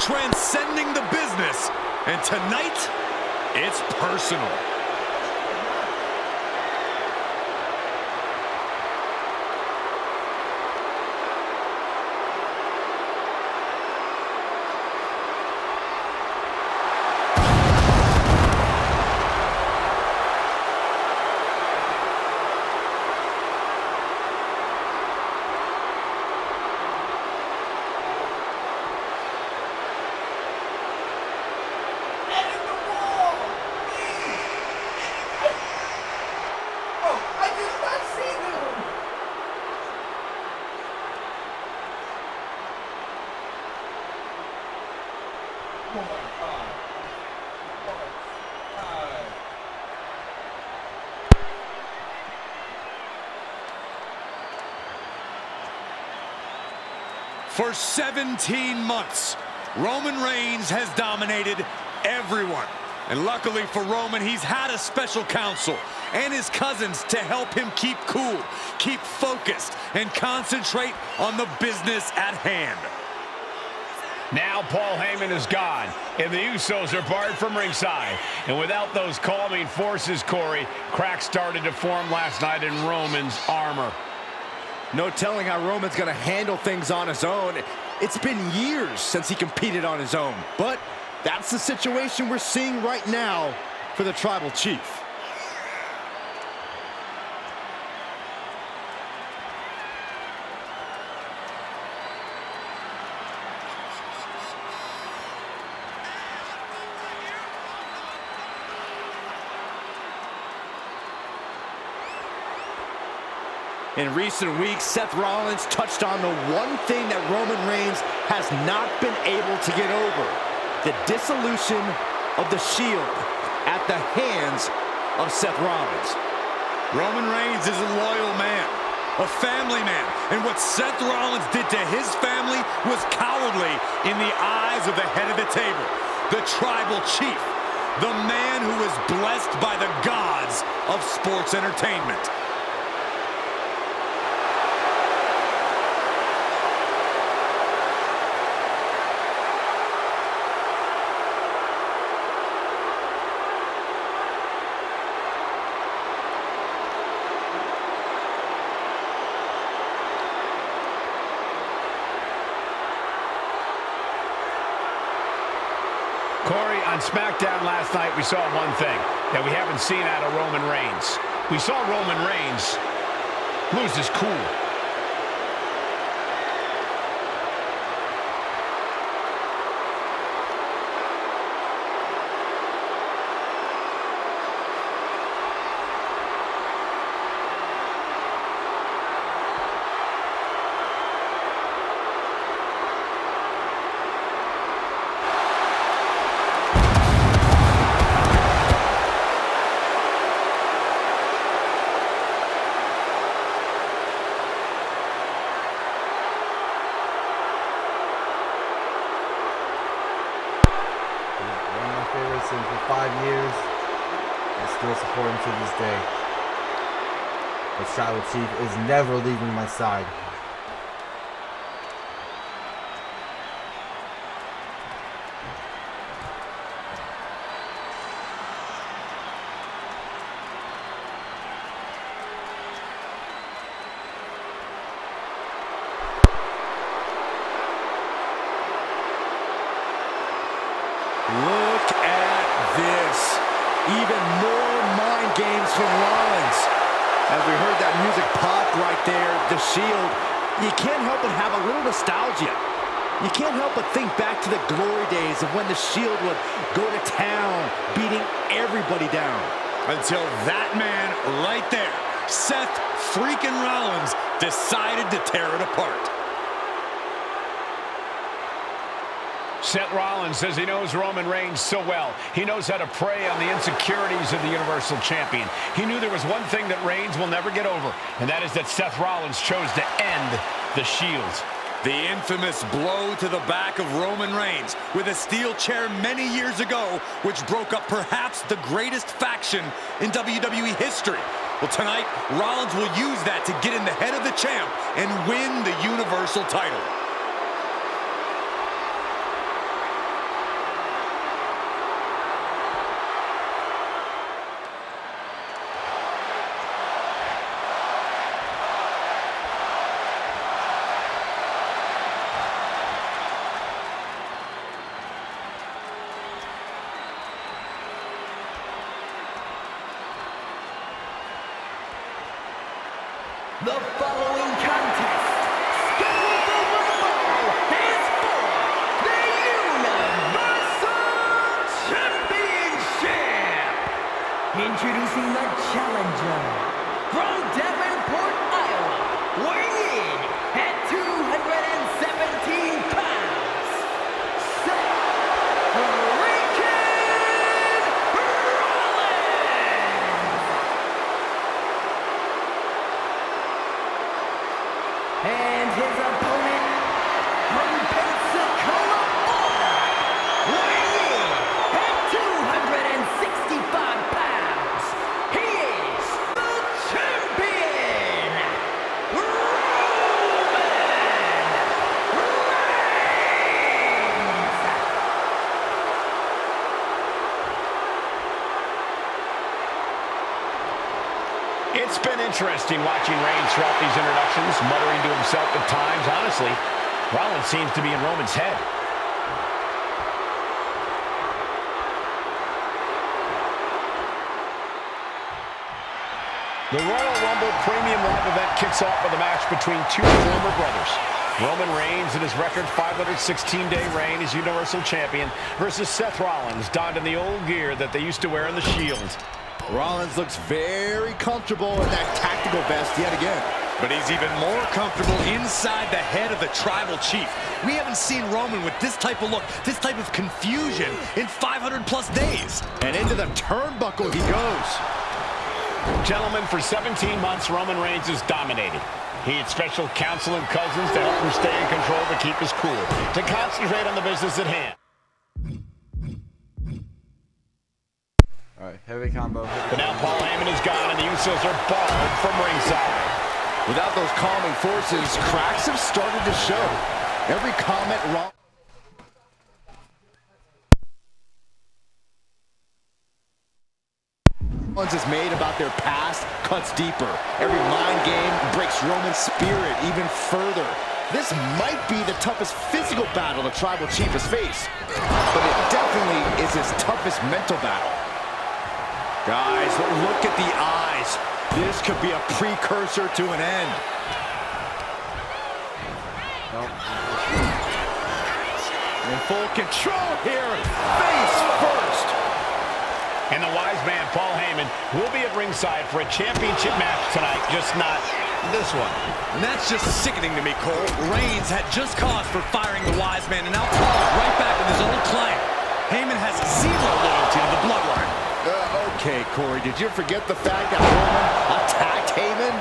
transcending the business, and tonight, it's personal. Oh my God. For 17 months, Roman Reigns has dominated everyone. And luckily for Roman, he's had a special counsel and his cousins to help him keep cool, keep focused, and concentrate on the business at hand. Now Paul Heyman is gone, and the Usos are barred from ringside. And without those calming forces, Corey, cracks started to form last night in Roman's armor. No telling how Roman's going to handle things on his own. It's been years since he competed on his own, but that's the situation we're seeing right now for the Tribal Chief. In recent weeks, Seth Rollins touched on the one thing that Roman Reigns has not been able to get over: the dissolution of the Shield at the hands of Seth Rollins. Roman Reigns is a loyal man, a family man, and what Seth Rollins did to his family was cowardly in the eyes of the head of the table, the Tribal Chief, the man who is blessed by the gods of sports entertainment. Corey, on SmackDown last night, we saw one thing that we haven't seen out of Roman Reigns. We saw Roman Reigns lose his cool. For 5 years, I still support him to this day. The Tribal Chief is never leaving my side. Look at this. Even more mind games from Rollins. As we heard that music pop right there, the Shield, you can't help but have a little nostalgia. You can't help but think back to the glory days of when the Shield would go to town, beating everybody down. Until that man right there, Seth freaking Rollins, decided to tear it apart. Seth Rollins says he knows Roman Reigns so well. He knows how to prey on the insecurities of the Universal Champion. He knew there was one thing that Reigns will never get over, and that is that Seth Rollins chose to end the Shield. The infamous blow to the back of Roman Reigns with a steel chair many years ago, which broke up perhaps the greatest faction in WWE history. Well, tonight, Rollins will use that to get in the head of the champ and win the Universal title. The following contest, scheduled for one fall, is for the Universal Championship. Introducing the challenger from Davenport, Iowa, weighing in at 217 pounds, Seth and his opponent from Pensacola, Florida, weighing in at 265 pounds, he is the champion, Roman Reigns! It's been interesting watching Reigns throughout these introductions, muttering to himself at times. Honestly, Rollins seems to be in Roman's head. The Royal Rumble Premium Live event kicks off with a match between two former brothers. Roman Reigns in his record 516-day reign as Universal Champion versus Seth Rollins, donned in the old gear that they used to wear in the Shield. Rollins looks very comfortable in that tactical vest yet again. But he's even more comfortable inside the head of the tribal chief. We haven't seen Roman with this type of look, this type of confusion in 500+ days. And into the turnbuckle he goes. Gentlemen, for 17 months, Roman Reigns has dominated. He had special counsel and cousins to help him stay in control, to keep his cool, to concentrate on the business at hand. Alright, heavy combo. But now Paul Heyman is gone, and the Usos are barred from ringside. Without those calming forces, cracks have started to show. Every comment Rollins has made about their past cuts deeper. Every mind game breaks Roman's spirit even further. This might be the toughest physical battle the tribal chief has faced, but it definitely is his toughest mental battle. Guys, look at the eyes. This could be a precursor to an end. In full control here, face first. And the wise man, Paul Heyman, will be at ringside for a championship match tonight, just not this one. And that's just sickening to me, Cole. Reigns had just cause for firing the wise man, and now Paul is right back with his old client. Heyman has zero loyalty to the Bloodline. Okay, Corey, did you forget the fact that Roman attacked Heyman?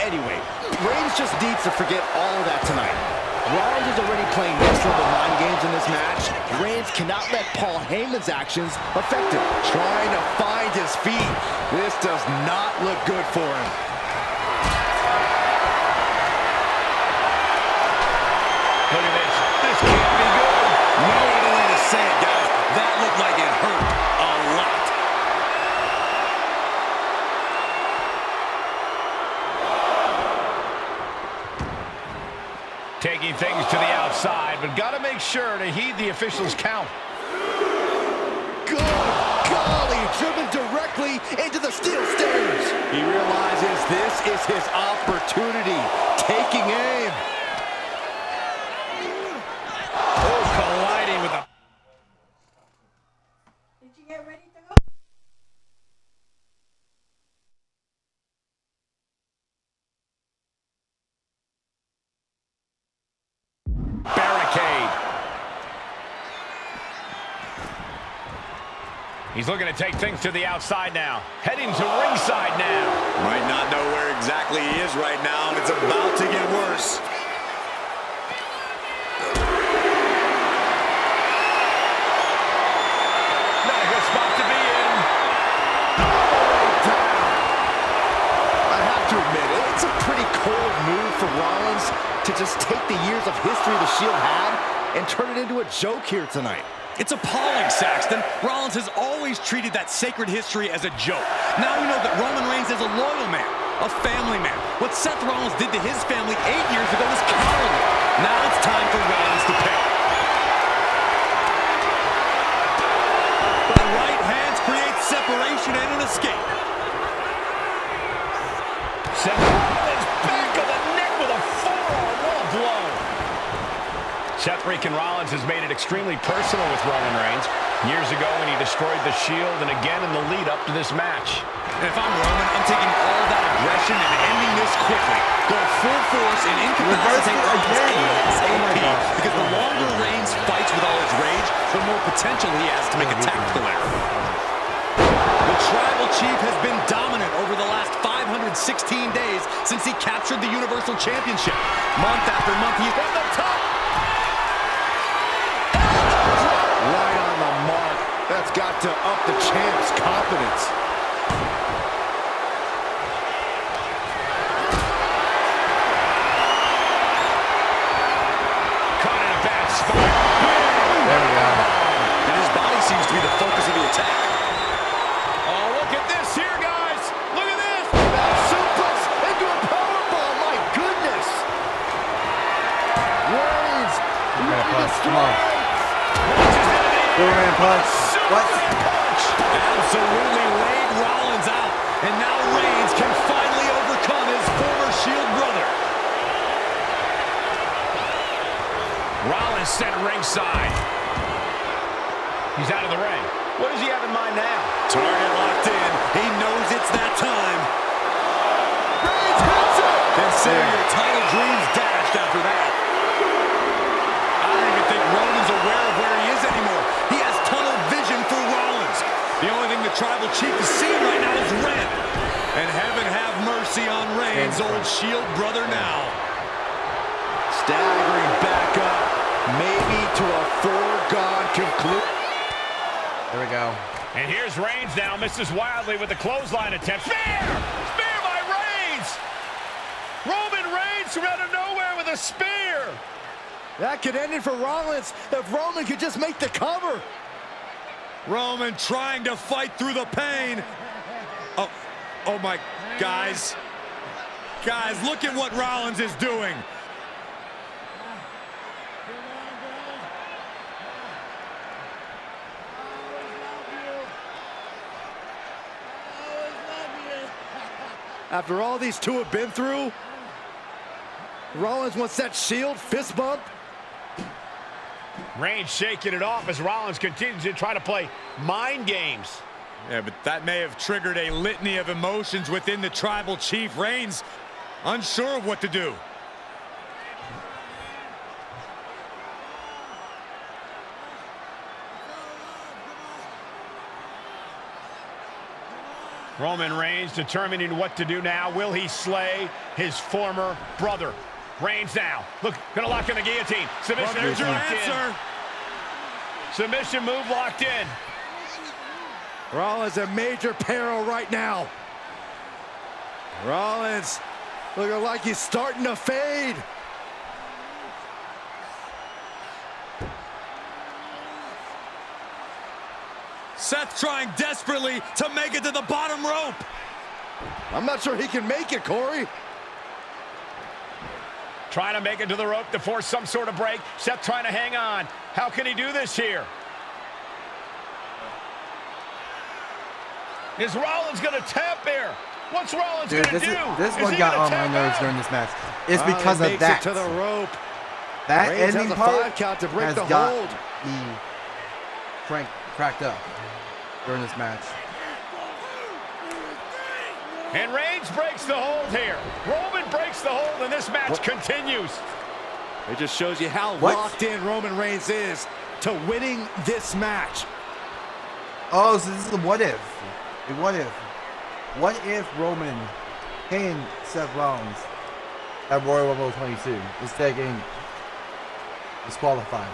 Anyway, Reigns just needs to forget all of that tonight. Rollins is already playing next-level mind games in this match. Reigns cannot let Paul Heyman's actions affect him. Trying to find his feet. This does not look good for him. Look at this. This can't be good. No other way to say it, guys. That looked like it hurt a lot. Taking things to the outside, but got to make sure to heed the officials' count. Good golly, driven directly into the steel stairs. He realizes this is his opportunity. Taking aim. Oh, colliding with a... Did you get ready to go? Barricade. He's looking to take things to the outside now. Heading to ringside now. Might not know where exactly he is right now, and it's about to get worse. Not a good spot to be in. I have to admit, it's a pretty cold move for Rollins to just take the years of history the Shield had and turn it into a joke here tonight. It's appalling, Saxton. Rollins has always treated that sacred history as a joke. Now we know that Roman Reigns is a loyal man, a family man. What Seth Rollins did to his family 8 years ago was cowardly. Now it's time for Rollins to pay. The right hands create separation and an escape. Seth Rollins Freaking Rollins has made it extremely personal with Roman Reigns. Years ago when he destroyed the Shield, and again in the lead up to this match. And if I'm Roman, I'm taking all that aggression and ending this quickly. Go full force and incapacitate Rollins ASAP. Because the longer Reigns fights with all his rage, the more potential he has to make a tactical error. The Tribal Chief has been dominant over the last 516 days since he captured the Universal Championship. Month after month, he's at the top. Right on the mark. That's got to up the champ's confidence. Caught in a bad spot. There we go. And his body seems to be the focus of the attack. Oh, look at this here, guys. Look at this. Suplex into a powerbomb. My goodness. Reigns. Come on. Superman punch. What? Absolutely laid Rollins out. And now Reigns can finally overcome his former Shield brother. Rollins sent ringside. He's out of the ring. What does he have in mind now? Target locked in. He knows it's that time. Reigns hits it. Consider your title dreams dashed after that. I don't even think Roman's aware of where he is anymore. He has tunnel vision for Rollins. The only thing the Tribal Chief is seeing right now is red. And heaven have mercy on Reigns, old Shield brother now. Staggering back up. Maybe to a foregone conclusion. There we go. And here's Reigns now, misses wildly with the clothesline attempt. Spear! Spear by Reigns! Roman Reigns from out of nowhere with a spear! That could end it for Rollins if Roman could just make the cover. Roman trying to fight through the pain. Oh my, guys. Guys, look at what Rollins is doing. After all these two have been through, Rollins wants that Shield fist bump. Reigns shaking it off as Rollins continues to try to play mind games. Yeah, but that may have triggered a litany of emotions within the Tribal Chief. Reigns unsure of what to do. Roman Reigns determining what to do now. Will he slay his former brother? Reigns now. Look, gonna lock in the guillotine. Submission There's your locked in. answer. Submission move locked in. Rollins in major peril right now. Rollins looking like he's starting to fade. Seth trying desperately to make it to the bottom rope. I'm not sure he can make it, Corey. Trying to make it to the rope to force some sort of break. Seth trying to hang on. How can he do this here? Is Rollins going to tap here? What's Rollins going to do? This Is one he got gonna on my tap nerves out? during this match. It's Rollins because of makes that. it to the rope. That Reigns has ending a part 5 count to break has the got hold. me cracked up during this match. And Reigns breaks the hold here. Roman breaks the hold, and this match continues. It just shows you how What? locked in Roman Reigns is to winning this match. Oh, so this is a what if. A what if. What if Roman pinned Seth Rollins at Royal Rumble 22 instead of getting disqualified?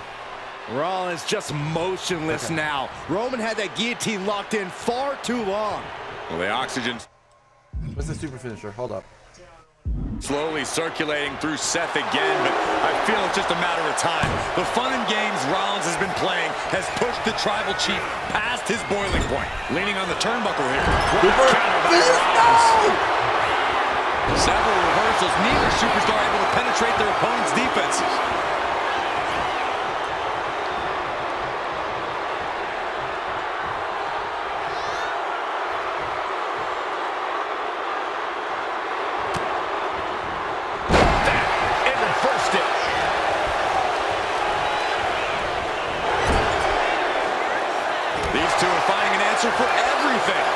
Rollins just motionless now. Roman had that guillotine locked in far too long. Well, the oxygen What's the super finisher? Hold up. slowly circulating through Seth again, but I feel it's just a matter of time. The fun and games Rollins has been playing has pushed the Tribal Chief past his boiling point. Leaning on the turnbuckle here. Several reversals, neither superstar able to penetrate their opponent's defenses. answer for everything.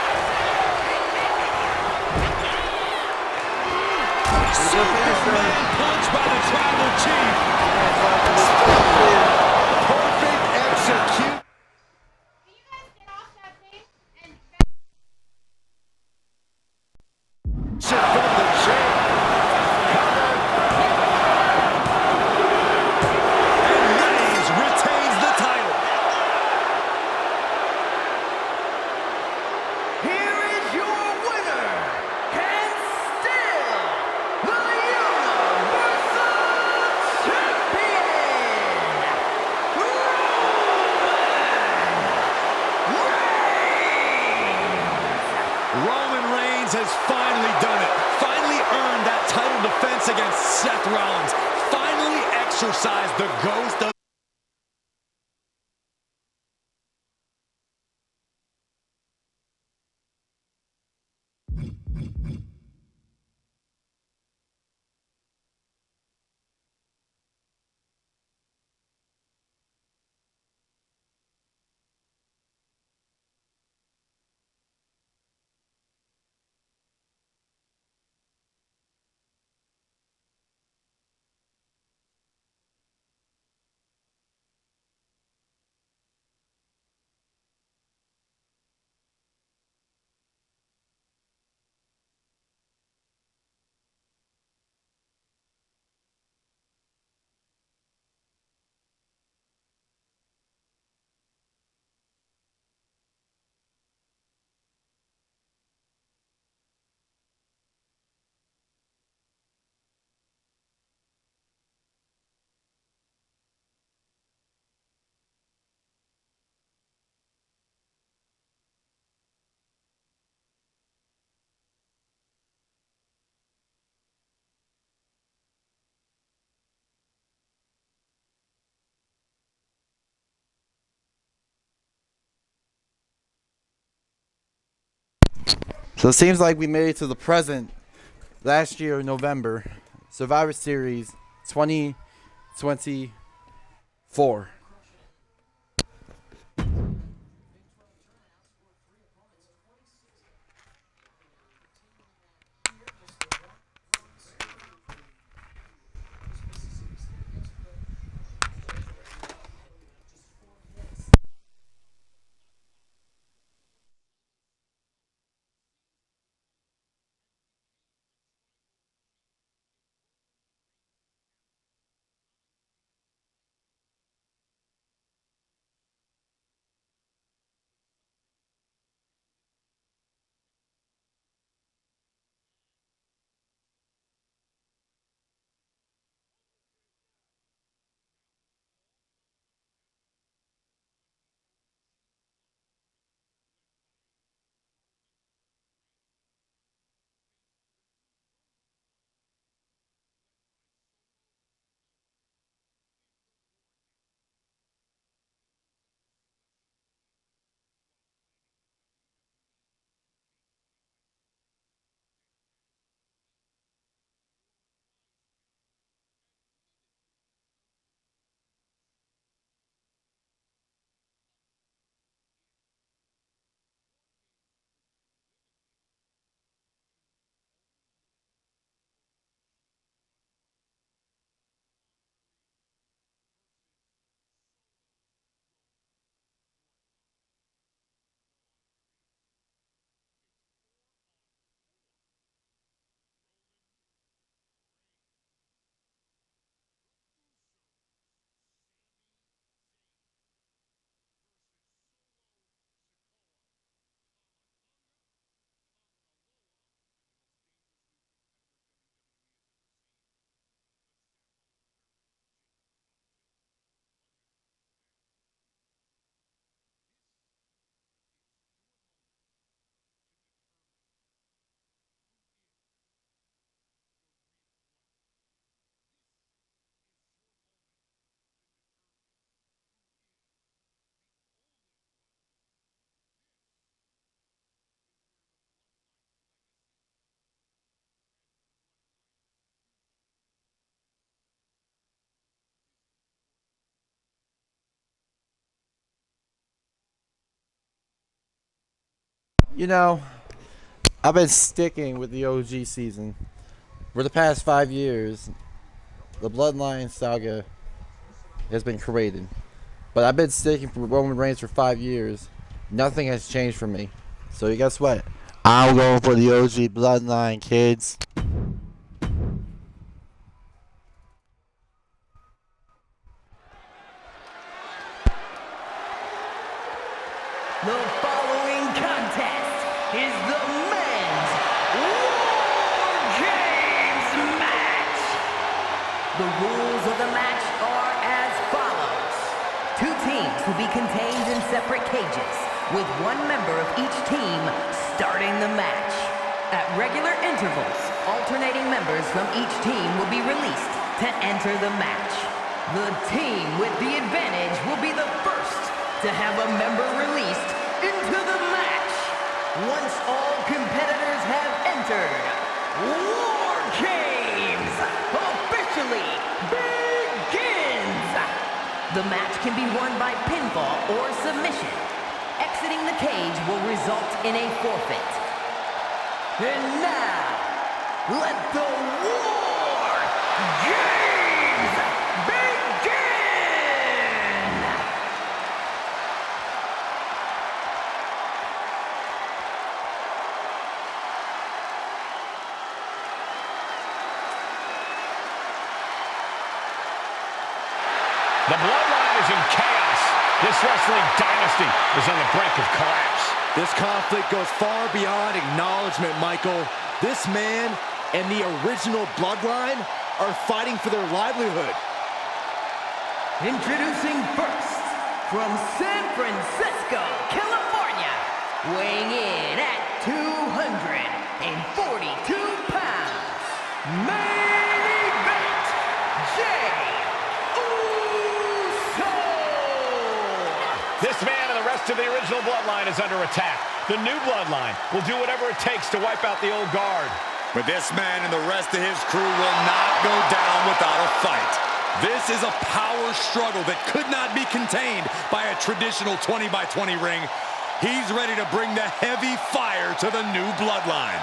Superman punch by the Tribal Chief. Perfect execution. From the chair. And Reigns retains the title. Here is your winner, and still the Universal Champion, Roman Reigns has finally done it. Finally earned that title defense against Seth Rollins. Finally exorcised the ghost of So it seems like we made it to the present. Last year, November, Survivor Series 2024. You know, I've been sticking with the OG season. For the past 5 years, the Bloodline saga has been created. But I've been sticking for Roman Reigns for 5 years. Nothing has changed for me. So you guess what? I'm going for the OG Bloodline, kids. The following contest is the men's War Games match. The rules of the match are as follows. 2 teams will be contained in separate cages, with 1 member of each team starting the match. At regular intervals, alternating members from each team will be released to enter the match. The team with the advantage will be the first to have a member released into the match. Once all competitors have entered, War Games officially begins. The match can be won by pinfall or submission. Exiting the cage will result in a forfeit. And now, let the War Games begin! The Bloodline is in chaos. This wrestling dynasty is on the brink of collapse. This conflict goes far beyond acknowledgement, Michael. This man and the original Bloodline are fighting for their livelihood. Introducing first, from San Francisco, California, weighing in at 242 pounds, main event, Jay Uso! This man and the rest of the original Bloodline is under attack. The new Bloodline will do whatever it takes to wipe out the old guard. But this man and the rest of his crew will not go down without a fight. This is a power struggle that could not be contained by a traditional 20-by-20 ring. He's ready to bring the heavy fire to the new Bloodline.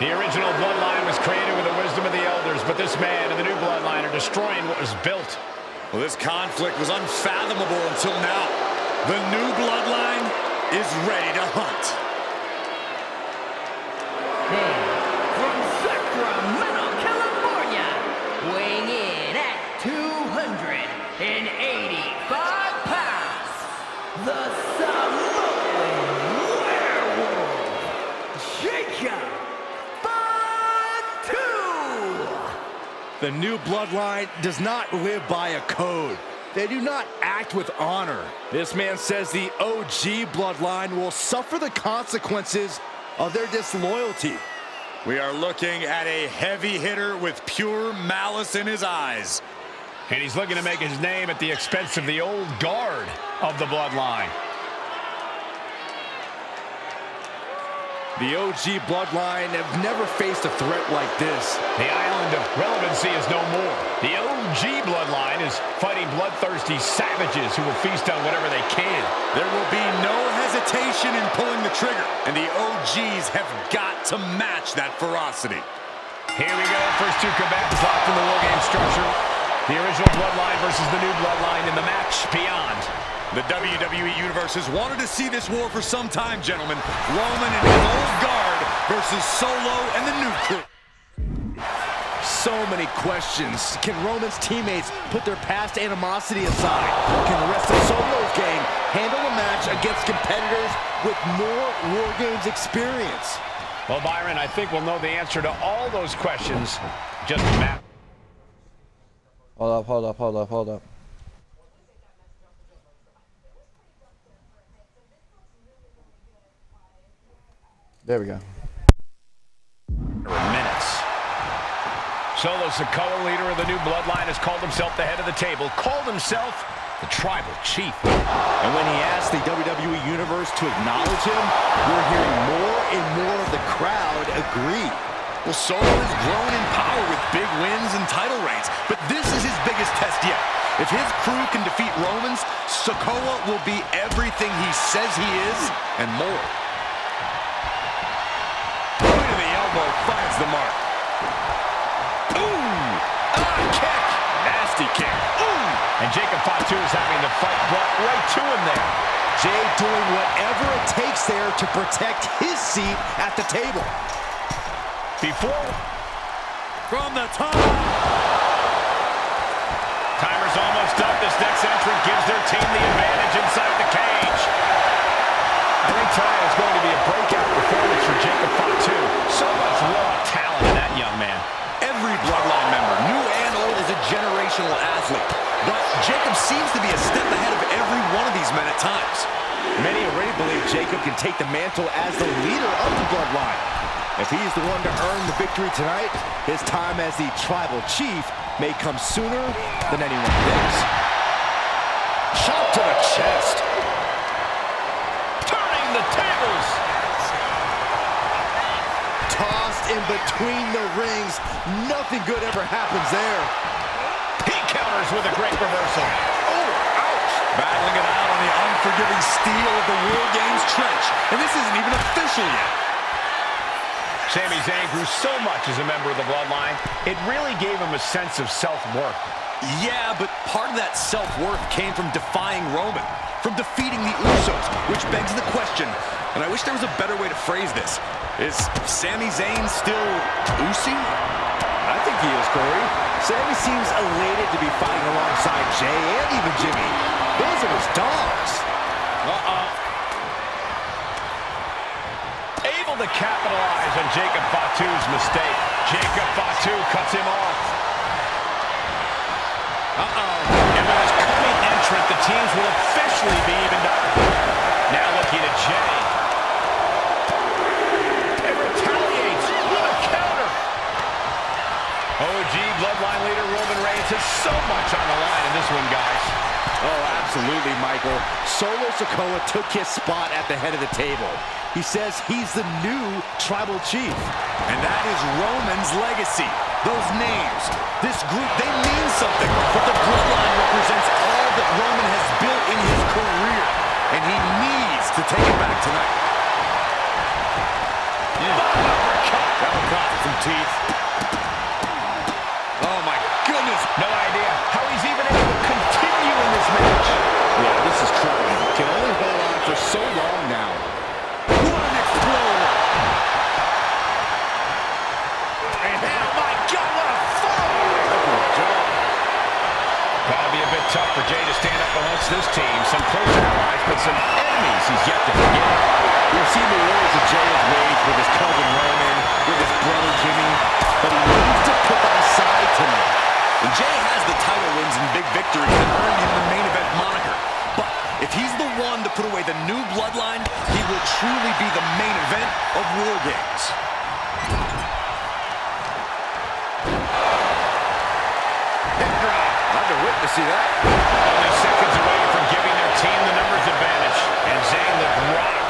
The original Bloodline was created with the wisdom of the elders, but this man and the new Bloodline are destroying what was built. Well, this conflict was unfathomable until now. The new Bloodline is ready to hunt. And from Sacramento, California, weighing in at 285 pounds, the Samoan Werewolf, Jacob. The new Bloodline does not live by a code. They do not act with honor. This man says the OG Bloodline will suffer the consequences of their disloyalty. We are looking at a heavy hitter with pure malice in his eyes. And he's looking to make his name at the expense of the old guard of the Bloodline. The OG Bloodline have never faced a threat like this. The island of relevancy is no more. The OG Bloodline is fighting bloodthirsty savages who will feast on whatever they can. There will be no hesitation in pulling the trigger, and the OGs have got to match that ferocity. Here we go, first 2 combatants locked in the War Game structure. The original Bloodline versus the new Bloodline in the match beyond. The WWE Universe has wanted to see this war for some time, gentlemen. Roman and his old guard versus Solo and the new crew. So many questions. Can Roman's teammates put their past animosity aside? Can the rest of Solo's gang handle a match against competitors with more War Games experience? Well, Byron, I think we'll know the answer to all those questions. Just a matter. Hold up. There we go. Minutes. Solo Sikoa, leader of the new Bloodline, has called himself the head of the table, called himself the Tribal Chief. And when he asked the WWE Universe to acknowledge him, we're hearing more and more of the crowd agree. Well, Solo has grown in power with big wins and title reigns, but this is his biggest test yet. If his crew can defeat Romans, Sikoa will be everything he says he is and more. Point of the elbow finds the mark. Ooh! Kick! Nasty kick. Ooh! And Jacob Fatu is having the fight brought right to him there. Jay doing whatever it takes there to protect his seat at the table. From the top. Timer's almost up. This next entrant gives their team the advantage inside the cage. I think tonight is going to be a breakout performance for Jacob Fatu. So much raw talent in that young man. Every Bloodline member, new and old, is a generational athlete. But Jacob seems to be a step ahead of every one of these men at times. Many already believe Jacob can take the mantle as the leader of the Bloodline. If he's the one to earn the victory tonight, his time as the Tribal Chief may come sooner than anyone thinks. Shot to the chest. Turning the tables. Tossed in between the rings. Nothing good ever happens there. He counters with a great reversal. Oh, ouch. Battling it out on the unforgiving steel of the War Games trench. And this isn't even official yet. Sami Zayn grew so much as a member of the Bloodline, it really gave him a sense of self-worth. Yeah, but part of that self-worth came from defying Roman, from defeating the Usos, which begs the question, and I wish there was a better way to phrase this. Is Sami Zayn still Usi? I think he is, Corey. Sami seems elated to be fighting alongside Jay and even Jimmy. Those are his dogs. Able to capitalize on Jacob Fatu's mistake. Jacob Fatu cuts him off. And with his coming entrant, the teams will officially be evened up. Now looking at Jay. And retaliates with a counter. OG Bloodline leader Roman Reigns has so much on the line in this one, guys. Oh, absolutely, Michael. Solo Sikoa took his spot at the head of the table. He says he's the new Tribal Chief. And that is Roman's legacy. Those names, this group, they mean something. But the Bloodline represents all that Roman has built in his career. And he needs to take it back tonight. That will cost some teeth. Oh, my goodness. No idea how he's even able to continue in this match. Yeah, this is troubling. Can only hold on for so long now. What an exploder. And oh my God, what a fall! Gotta be a bit tough for Jay to stand up amongst this team. Some close allies, but some enemies he's yet to forget. We've seen the wars of Jay has waged with his cousin Roman, with his brother Jimmy, but he needs to put that aside tonight. And Jay has the title wins and big victories that earned him the main event moniker. But if he's the one to put away the new Bloodline, he will truly be the main event of War Games. I've been waiting to see that. Only seconds away from giving their team the numbers advantage. And Zayn looked rocked.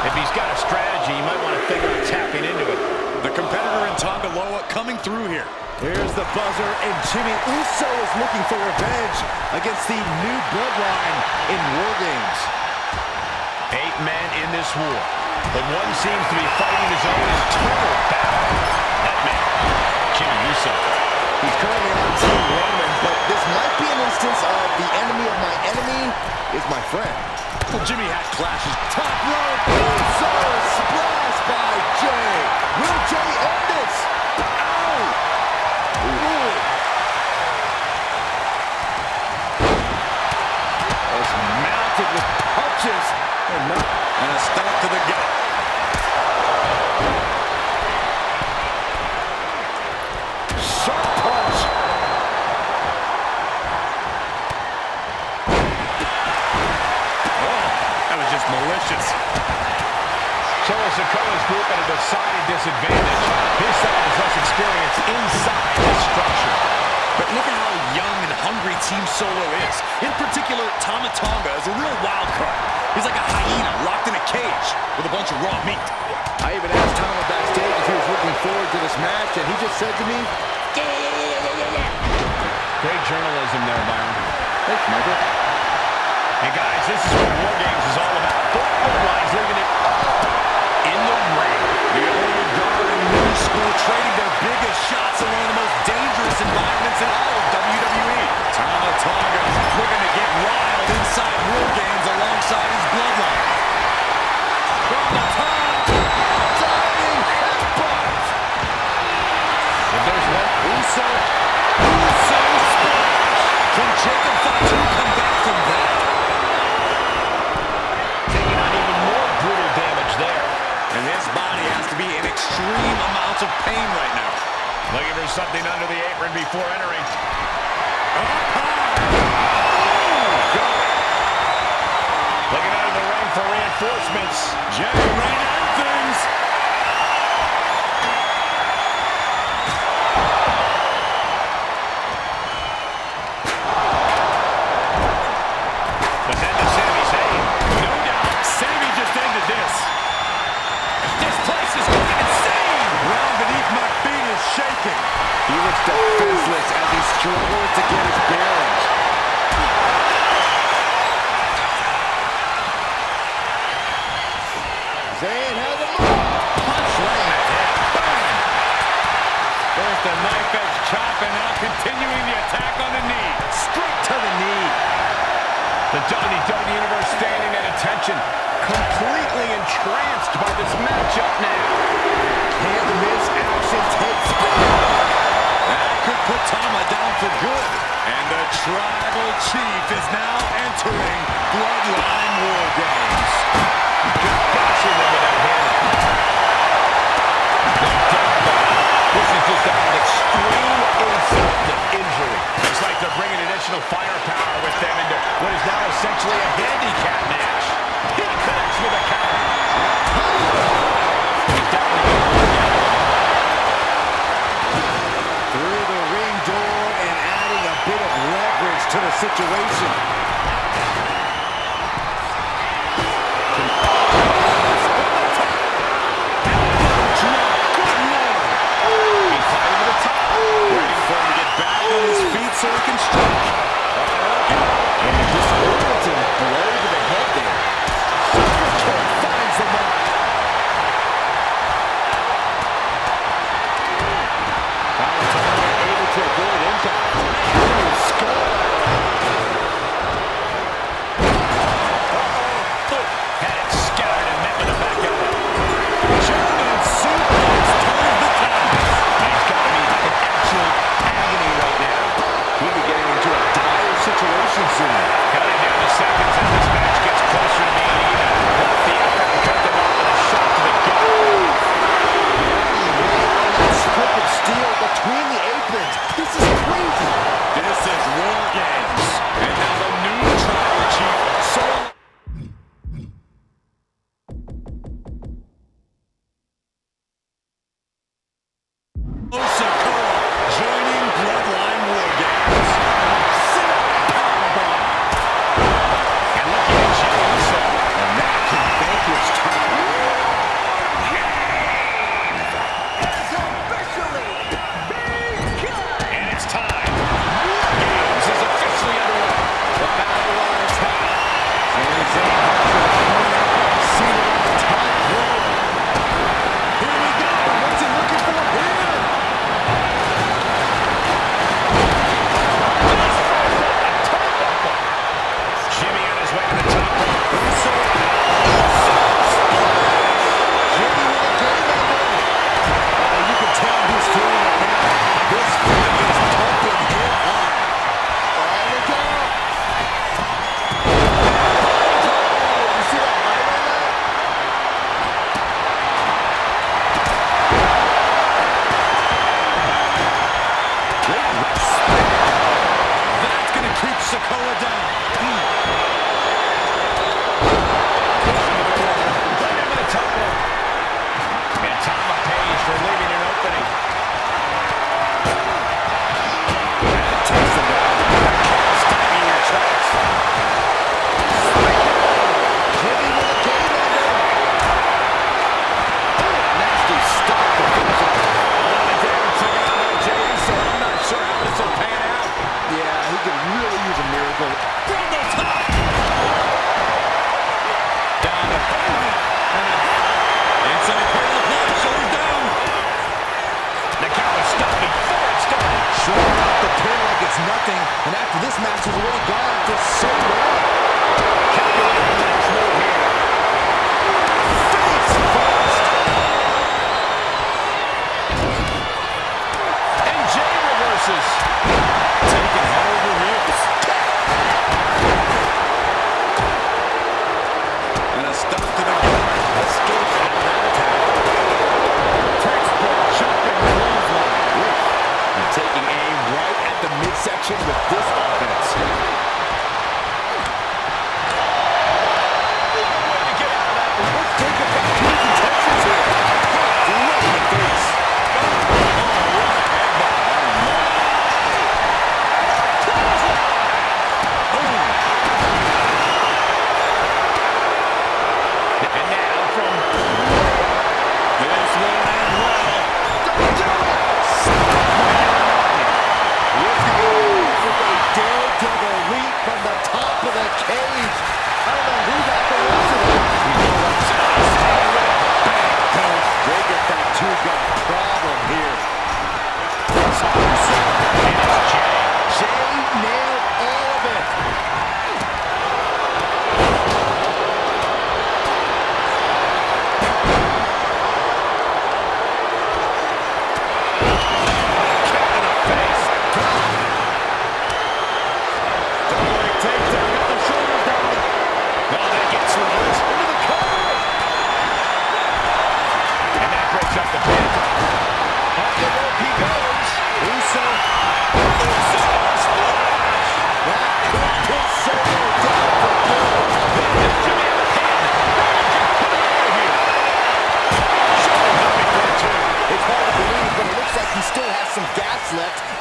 If he's got a strategy, you might want to think about tapping into it. The competitor in Tongaloa coming through here. Here's the buzzer, and Jimmy Uso is looking for revenge against the new Bloodline in War Games. 8 men in this war, but one seems to be fighting his own internal battle. That man, Jimmy Uso. He's currently on Team Roman, but this might be an instance of the enemy of my enemy is my friend. Well, Jimmy had clashes. Top rope, Uso, splash by Jay. Will Jay end this? Ow! Was mounted with punches. And a stomp to the gut. Sharp punch. Oh, that was just malicious. Solo Sikoa's group at a decided disadvantage. His side is less experienced inside this Team Solo is. In particular, Tama Tonga is a real wild card. He's like a hyena locked in a cage with a bunch of raw meat. I even asked Tama backstage if he was looking forward to this match, and he just said to me, yeah. Great journalism there, Byron. Thanks, Michael. And guys, this is what War Games is all about. Both Bloodlines leaving it in the ring. The old guard and new school trading their biggest shots in one of the most dangerous environments in all of WWE. Tama Tonga looking to get wild inside War Games alongside his bloodline. From the top, diving headbutt. If there's one Uso splash. Can Jacob Fatu come back from that? taking on even more brutal damage there. And his body has to be in extreme amounts of pain right now. Looking for something under the apron before entering. Looking out of the ring for reinforcements. Jay right at things. But then to Sami's aid. No doubt, Sami just ended this. This place is going insane. Ground beneath my feet is shaking. He looks defenseless as he struggles to get his bearings. Zayn has a Punch right in the head. Bang. First a knife edge chop and now continuing the attack on the knee. Straight to the knee. The WWE Universe standing at attention, completely entranced by this matchup now. And this action takes speed. That could put Tama down for good. And the Tribal Chief is now entering Bloodline War Games. Just bashing them with that hammer. No doubt about it. This is just an extreme insult to injury. It's like they're bringing additional firepower with them into what is now essentially a handicap match. He connects with a counter. He's down again. Through the ring door and adding a bit of leverage to the situation. He's fighting to the top. Waiting for him to get back on his feet so he can strike. And a disorienting blow to the head there. Superkick finds the mark. Valentine able to avoid impact. Score. Had it scattered and met with a back elbow. German suplex turns the tide. He's got to be in absolute agony right now. He could get it's nothing, and after this match has already gone for so long. Calculating the next move here. Face first. And Jay reverses. Taking head over heels. And a stomp to the gut. Escapes out of that attack. Textbook jumping clothesline. And taking aim right at the midsection with this offense.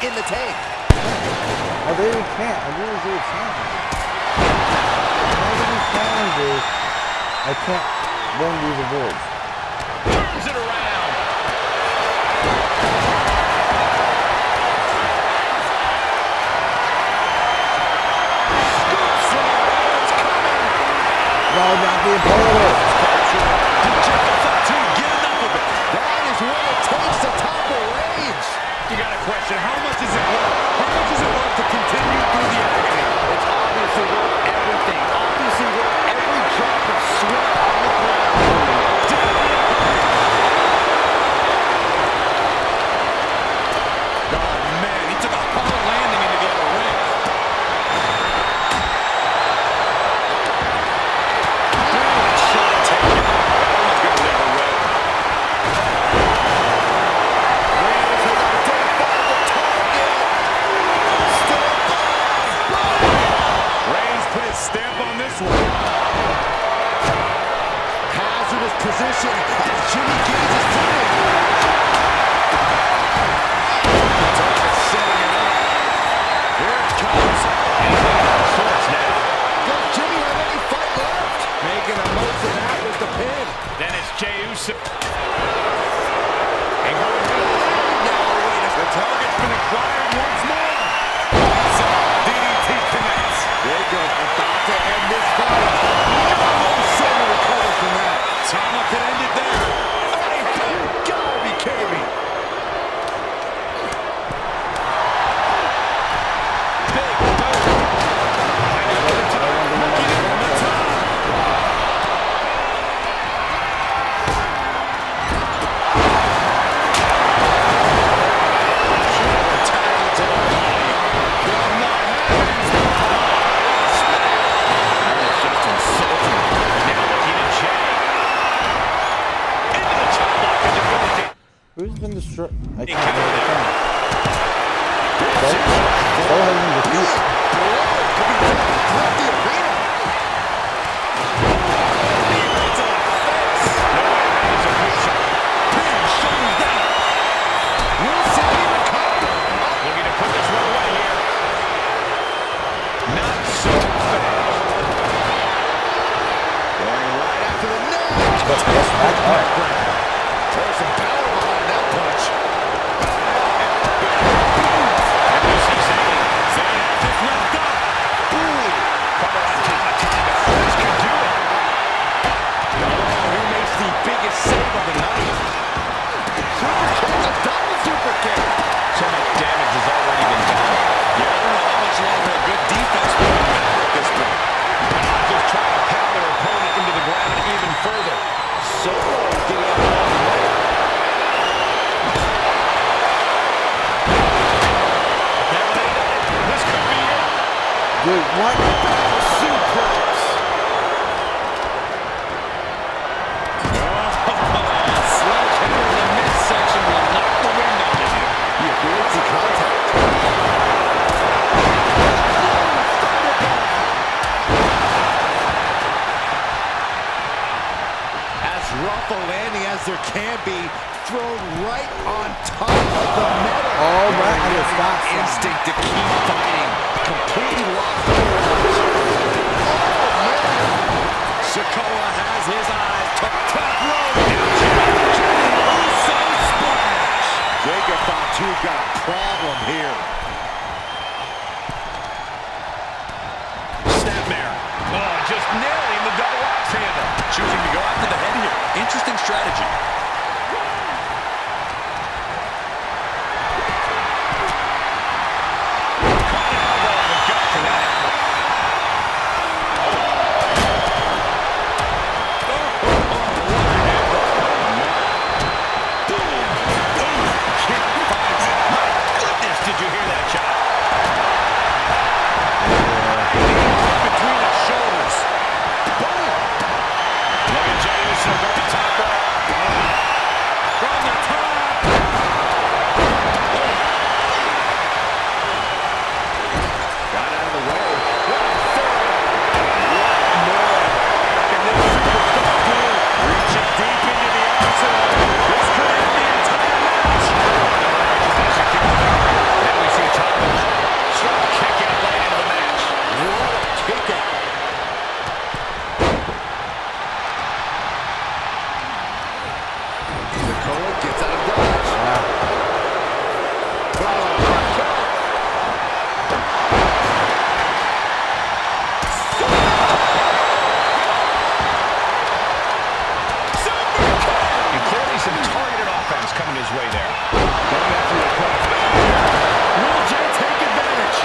In the tank. I really can't. I really can't. I can't run these awards. Turns it around. Scoops it. It's coming. No, not the opponent. That is what it takes to topple Reigns. You got a question. How much is it worth? How much is it worth to continue through the agony? It's obviously worth everything. Obviously worth every drop of sweat on the ground. Oh, man. He took a hard landing into the other ring. Brilliant shot taken. That one's going to leave a red. Reigns has identified the target. Still Reigns put his stamp on this one. hazardous position as Jimmy gauges time. Setting it up. Here it comes. Sorts now. Does Jimmy have any fight left? Making the most of that with the pin. Then it's Jey Uso. And going to the The target's been acquired once more. DDT connects. Jacob about to end this fight. So to recover from that. Tama could end it there. You gotta be kidding me. Big boom. Another time. Looking at the top. Tackle to the body. Will not happen. That is just insulting. Now looking at Jey. Into the top lock and debilitating. Who's been destroyed? I He can't countered remember it. the time. Go ahead and repeat. Throughout the arena. Will Sammy recover? Looking to put this one away here. Not so fast. Going right after the neck. Back up. There's some power behind that punch. And we see Zayn. Zayn has his Dude, what? Suplex. Sledgehammer in the midsection will knock the wind out of you. He avoids the contact. As rough a landing as there can be, thrown right on top of the metal. All right, I just stopped. Instinct to keep fighting. Completely lost the watch. Oh, man. Sikoa has his eyes top rope. Uso splash. Jacob Fatu got a problem here. Snapmare. Oh, just nailing the double axe handle. Choosing to go after the head here. Interesting strategy. Did you hear that shot? Between the shoulders. Boom! Look at Jey Uso going top rope. From the top. Got out of the way. What a throw. What more can this superstar do? Reaching deep into the arsenal. This could end the entire match. And we see Tomlin strong kick out late into the match. What a kick out. Sikoa gets out of dodge. And clearly some targeted offense coming his way there. Going after the coach. Will Jey take advantage?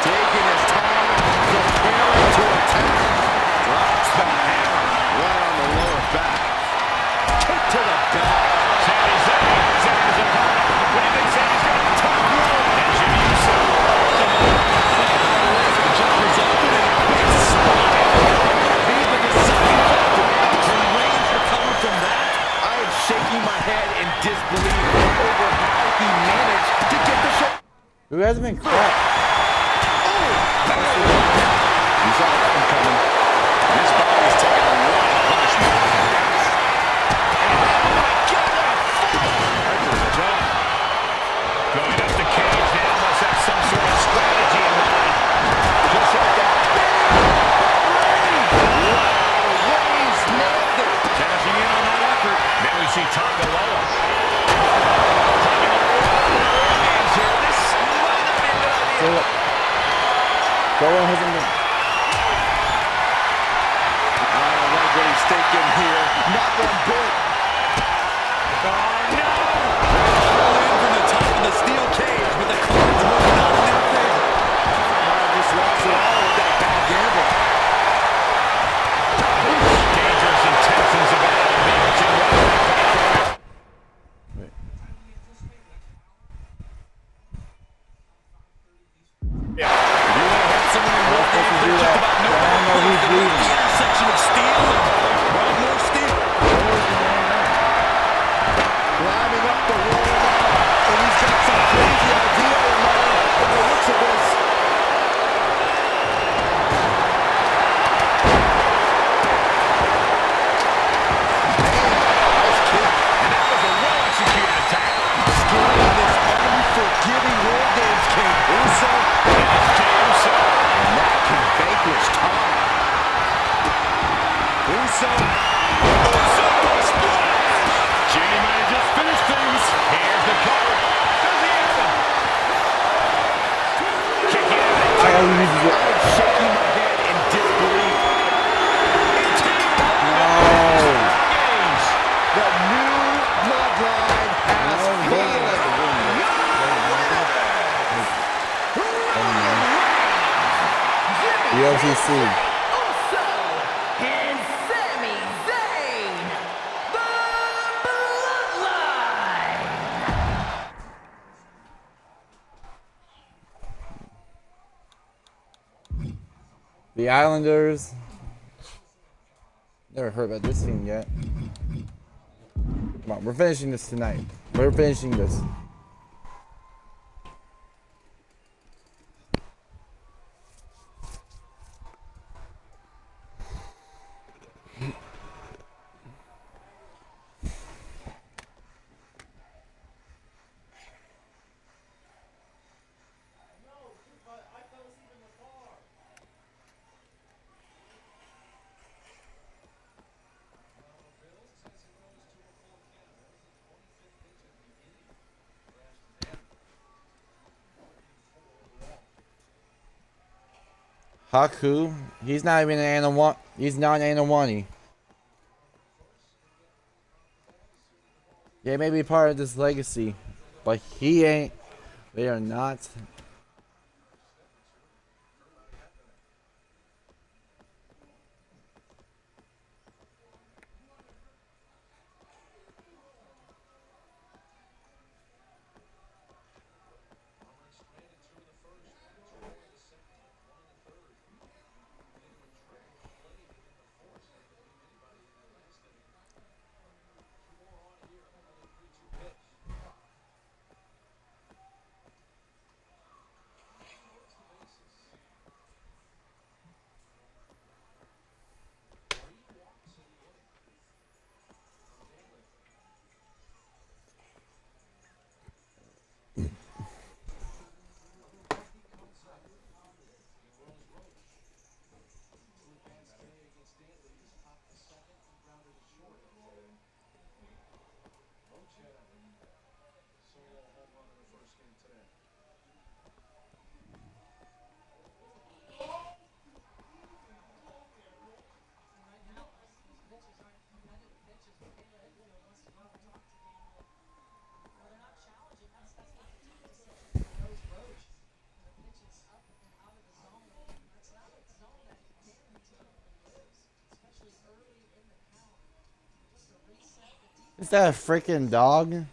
Taking his time, preparing to attack. Drops the hammer right on the lower back. Kick to the back. Sami Zayn centers his opponent. What do you think Sami's got on the top rope? And Jey Uso. Just resulted in a big spot. He's the deciding factor. Can Reigns recover from that? I am shaking my head in disbelief over how he managed to get the show. Who hasn't been caught? You saw that one coming. This body's taking a lot of punishment. Going up the cage now. Must have some sort of strategy in mind. Just like that. Reigns nailed it. Cashing in on that effort. Then we see Tonga Loa. Climbing up Reigns here. This might have been good idea. So, Sikoa hasn't been. I don't like what he's thinking here. Not one bit. Oh, no! All in from the top of the steel cage, but the cards were not in their favor. Just lost it all with that bad gamble. Dangerous intentions of elevation. Wait. Yeah. You want to have someone in How one the fuck game, you do there's just that? about I know nobody he's at bleeding. the intersection of steel and well, more steel. Climbing up the wall now. And he's got some crazy idea in mind from the looks of this. Nice kick. And that was a well-executed attack. Scaling this unforgiving War Games king. Uso. Jey Uso. And that can vanquish Tom. Uso. Uso splash. Jimmy might have just finished things. Here's the cover. Does he have him? Kick in. I only uses it. I'm shaking my head in disbelief. No. Games. The new bloodline has fallen. The OCC. Uso and Sami Zayn, the Bloodline. The Islanders. Never heard about this team yet. Come on, we're finishing this tonight. We're finishing this. Haku, he's not even an Anawani. He's not an Anawani. Yeah, may be part of this legacy, but he ain't. They are not. Is that a freaking dog?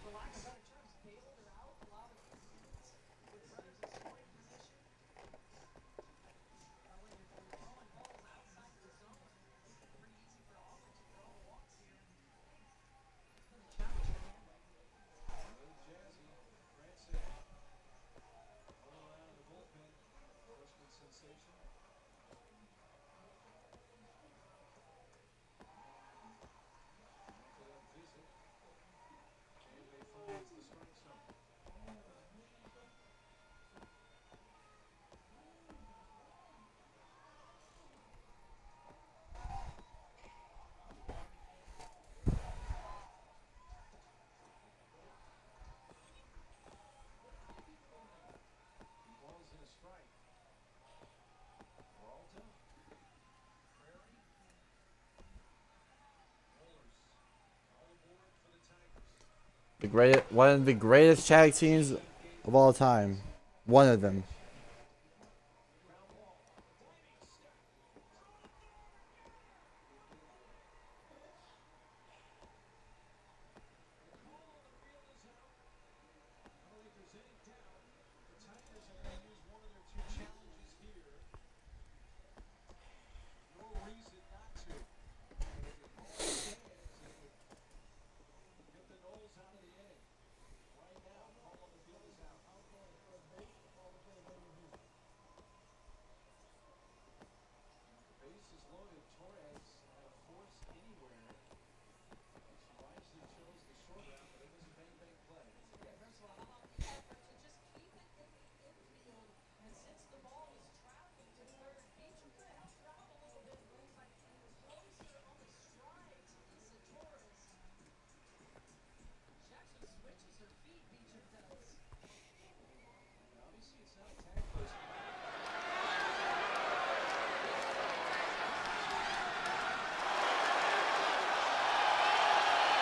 One of the greatest tag teams of all time. One of them.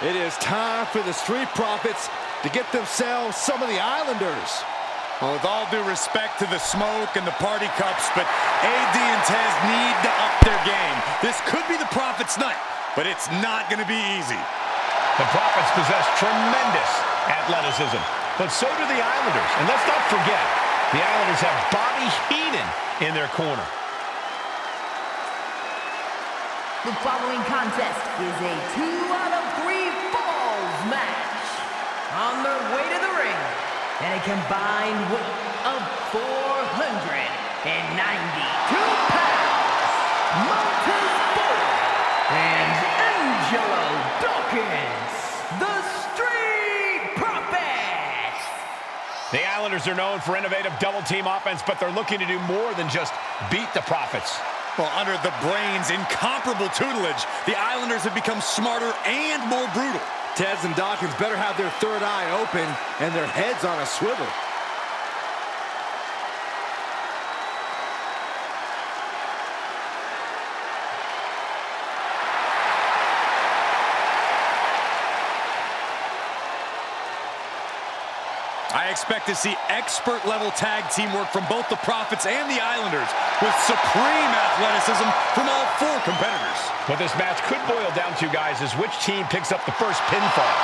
It is time for the Street Profits to get themselves some of the Islanders. Well, with all due respect to the smoke and the party cups, but AD and Tez need to up their game. This could be the Profits' night, but it's not going to be easy. The Profits possess tremendous athleticism, but so do the Islanders. And let's not forget, the Islanders have Bobby Heenan in their corner. The following contest is a 2 out of 3 falls match. On their way to the ring, and a combined weight of 492 pounds, Montez Ford and Angelo Dawkins, the Street Profits. The Islanders are known for innovative double-team offense, but they're looking to do more than just beat the Profits. Well, under the Brains' incomparable tutelage, the Islanders have become smarter and more brutal. Tez and Dawkins better have their third eye open and their heads on a swivel. I expect to see expert-level tag teamwork from both the Profits and the Islanders, with supreme athleticism from all 4 competitors. What this match could boil down to, guys, is which team picks up the first pinfall.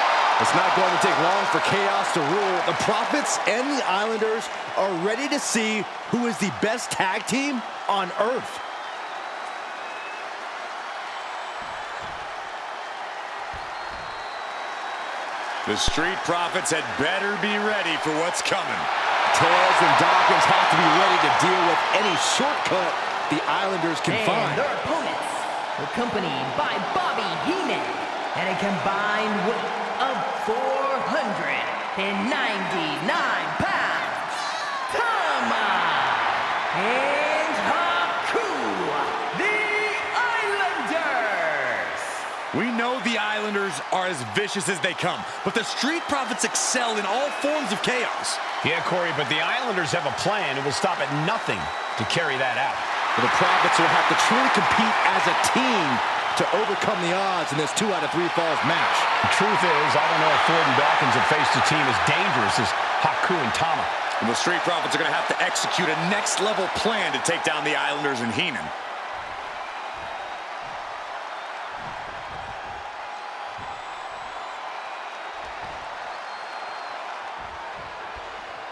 It's not going to take long for chaos to rule. The Profits and the Islanders are ready to see who is the best tag team on Earth. The Street Profits had better be ready for what's coming. Tez and Dawkins have to be ready to deal with any shortcut the Islanders can find. Their opponents, accompanied by Bobby Heenan, and a combined weight of 499 pounds, Tama and Haku, the Islanders. We know the Islanders are as vicious as they come, but the Street Profits excel in all forms of chaos. Yeah, Corey, but the Islanders have a plan and will stop at nothing to carry that out. But the Profits will have to truly compete as a team to overcome the odds in this 2 out of 3 falls match. The truth is, I don't know if Ford and Dawkins have faced a team as dangerous as Haku and Tama. And the Street Profits are going to have to execute a next-level plan to take down the Islanders and Heenan.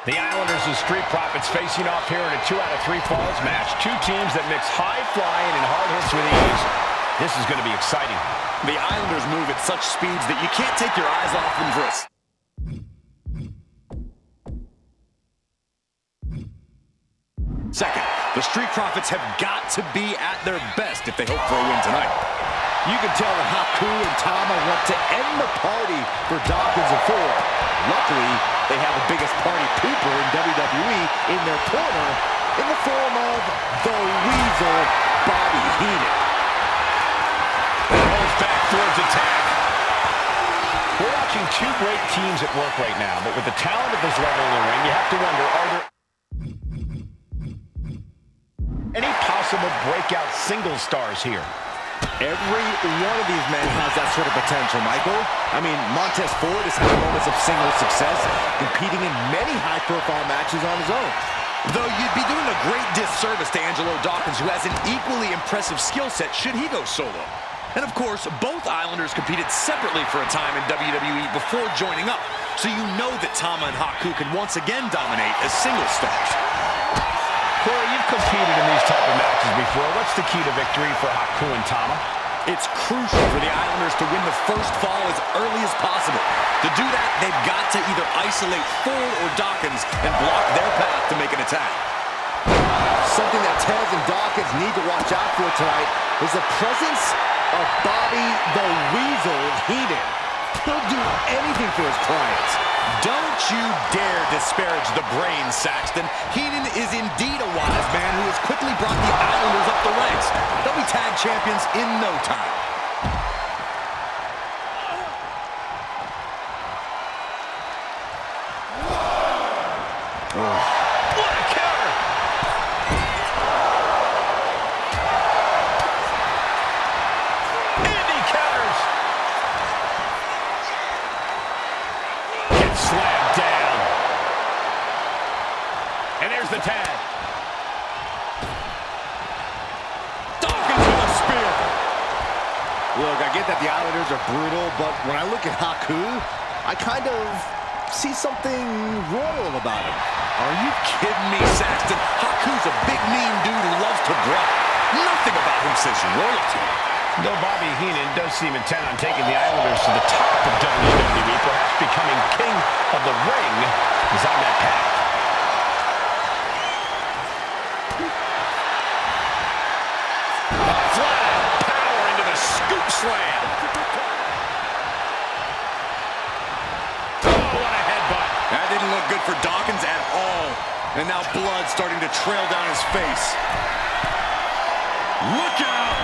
The Islanders and Street Profits facing off here in a 2 out of 3 falls match. 2 teams that mix high flying and hard hits with ease. This is going to be exciting. The Islanders move at such speeds that you can't take your eyes off them for a second. The Street Profits have got to be at their best if they hope for a win tonight. You can tell that Haku and Tama want to end the party for Dawkins and Ford. Luckily, they have the biggest party pooper in WWE in their corner in the form of the Weasel, Bobby Heenan. Rolls back towards attack. We're watching 2 great teams at work right now, but with the talent at this level in the ring, you have to wonder, are there any possible breakout single stars here? Every one of these men has that sort of potential, Michael. I mean, Montez Ford has had moments of single success, competing in many high-profile matches on his own. Though you'd be doing a great disservice to Angelo Dawkins, who has an equally impressive skill set should he go solo. And of course, both Islanders competed separately for a time in WWE before joining up, so you know that Tama and Haku can once again dominate as single stars. Corey, you've competed in these type of matches before. What's the key to victory for Haku and Tama? It's crucial for the Islanders to win the first fall as early as possible. To do that, they've got to either isolate Ford or Dawkins and block their path to make an attack. Something that Tez and Dawkins need to watch out for tonight is the presence of Bobby the Weasel Heenan. He'll do anything for his clients. Don't you dare disparage the brain, Saxton. Heenan is indeed a wise man who has quickly brought the Islanders up the ranks. They'll be tag champions in no time. What a counter! And he counters! Gets slammed down. And there's the tag. Dawkins with a spear. Look, I get that the Islanders are brutal, but when I look at Haku, I kind of see something royal about him. Are you kidding me, Saxton? Haku's a big, mean dude who loves to brawl. Nothing about him says royalty. Though Bobby Heenan does seem intent on taking the Islanders to the top of WWE, perhaps becoming king of the ring is on that path. Flat power into the scoop slam. Oh, what a headbutt. That didn't look good for Dawkins at all. And now blood starting to trail down his face. Look out!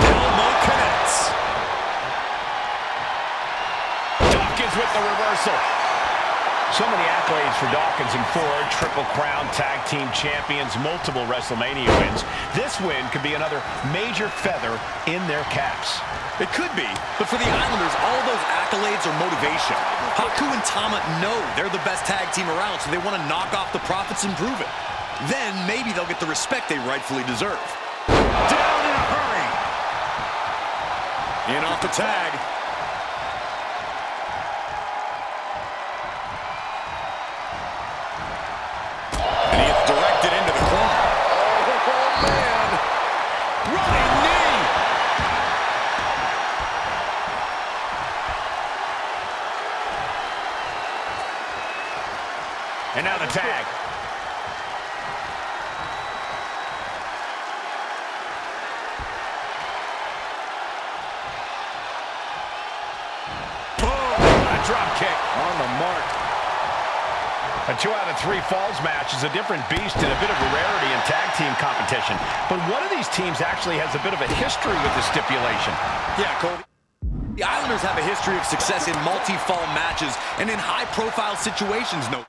Elbow connects. Dawkins with the reversal. So many accolades for Dawkins and Ford. Triple Crown Tag Team Champions, multiple WrestleMania wins. This win could be another major feather in their caps. It could be, but for the Islanders, all of those accolades are motivation. Haku and Tama know they're the best tag team around, so they want to knock off the Profits and prove it. Then maybe they'll get the respect they rightfully deserve. Down in a hurry. In off the tag. And he gets directed into the corner. Oh, man. Running knee. And now the tag. Drop kick on the mark. A 2 out of 3 falls match is a different beast and a bit of a rarity in tag team competition. But one of these teams actually has a bit of a history with the stipulation. Yeah, Cole. The Islanders have a history of success in multi-fall matches and in high-profile situations. No.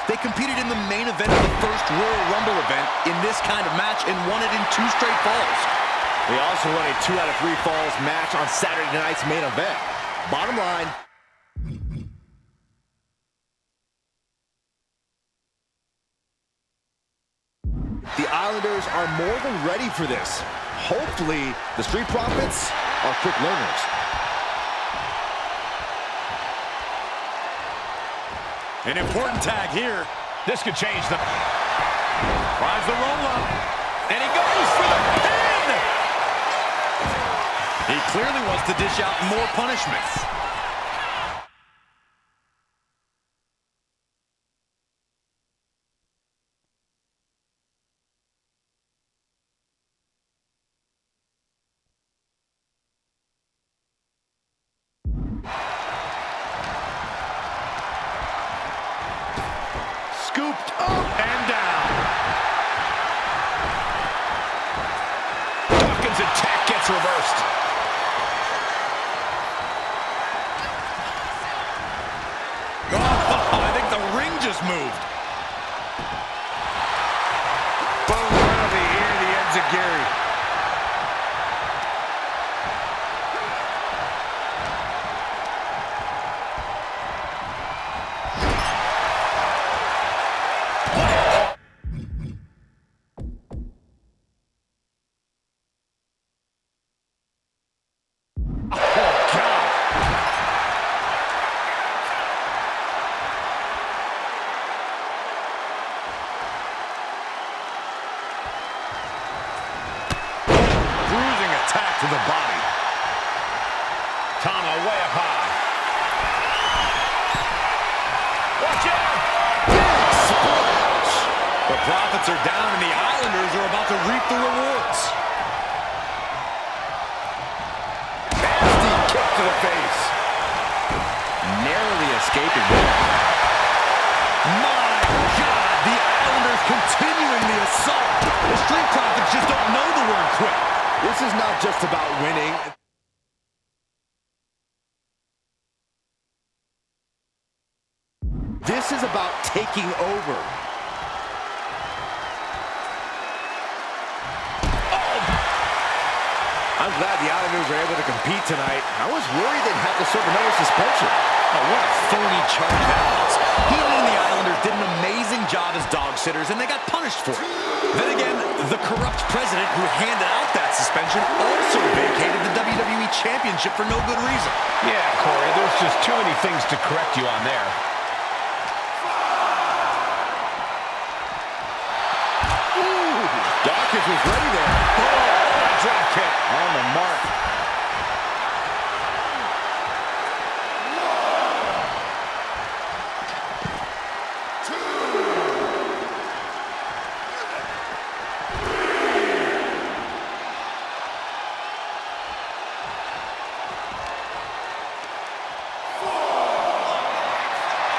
They competed in the main event of the first Royal Rumble event in this kind of match and won it in 2 straight falls. They also won a 2 out of 3 falls match on Saturday night's main event. Bottom line, the Islanders are more than ready for this. Hopefully, the Street Profits are quick learners. An important tag here. This could change the... Finds the roll-up. And he goes for the pin! He clearly wants to dish out more punishments. Scooped up and down. Dawkins' attack gets reversed. Oh, I think the ring just moved. Boom, right over the ear, the ends of Gary. To the body. Tama way up high. Watch out! Big splash. The Profits are down and the Islanders are about to reap the rewards. Nasty kick to the face. Narrowly escaping there. My God, the Islanders continuing the assault. The Street Profits just don't know the word quit. This is not just about winning. This is about taking over. Oh! I glad the Islanders were able to compete tonight. I was worried they'd have to serve another suspension. Oh, what a phony charge that was. Heenan and the Islanders did an amazing job as dog sitters, and they got punished for it. Then again, the corrupt president who handed out that suspension also vacated the WWE Championship for no good reason. Yeah, Corey, there's just too many things to correct you on there. Ooh, Dawkins was ready there. Oh, drop kick. On the mark.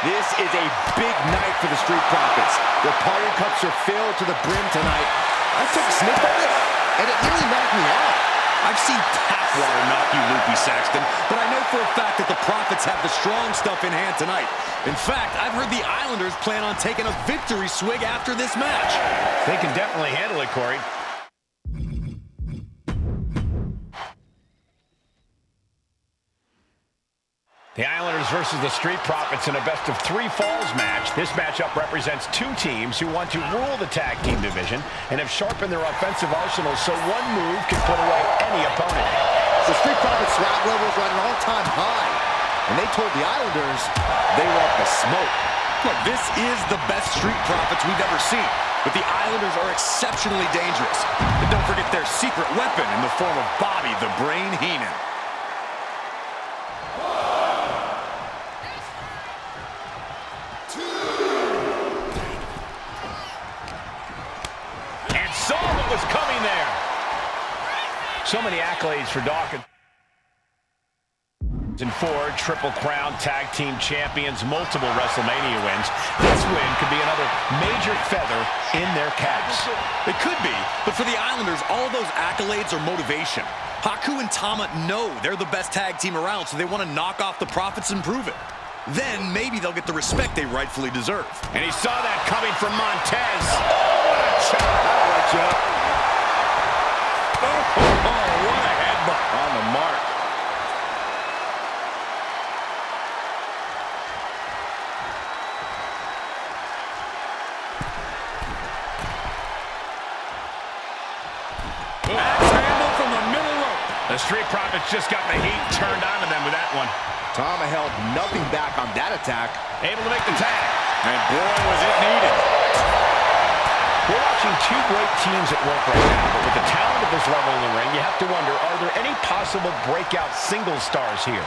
This is a big night for the Street Profits. Their party cups are filled to the brim tonight. I took a sniff of it, and it nearly knocked me out. I've seen tap water knock you loopy, Saxton, but I know for a fact that the Profits have the strong stuff in hand tonight. In fact, I've heard the Islanders plan on taking a victory swig after this match. They can definitely handle it, Corey. The Islanders versus the Street Profits in a best-of-3 falls match. This matchup represents two teams who want to rule the tag team division and have sharpened their offensive arsenal so one move can put away any opponent. The Street Profits swag levels are at an all-time high, and they told the Islanders they want the smoke. Look, this is the best Street Profits we've ever seen, but the Islanders are exceptionally dangerous. And don't forget their secret weapon in the form of Bobby the Brain Heenan. Saw what was coming there. So many accolades for Dawkins. And Ford, Triple Crown Tag Team Champions, multiple WrestleMania wins. This win could be another major feather in their caps. It could be, but for the Islanders, all those accolades are motivation. Haku and Tama know they're the best tag team around, so they want to knock off the Profits and prove it. Then maybe they'll get the respect they rightfully deserve. And he saw that coming from Montez. Oh, what a headbutt. On the mark. Axe handle from the middle rope. The Street Profits just got the heat turned onto them with that one. Tama held nothing back on that attack. Able to make the tag. And boy, was it needed. We're watching two great teams at work right now, but with the talent of this level in the ring, you have to wonder, are there any possible breakout single stars here?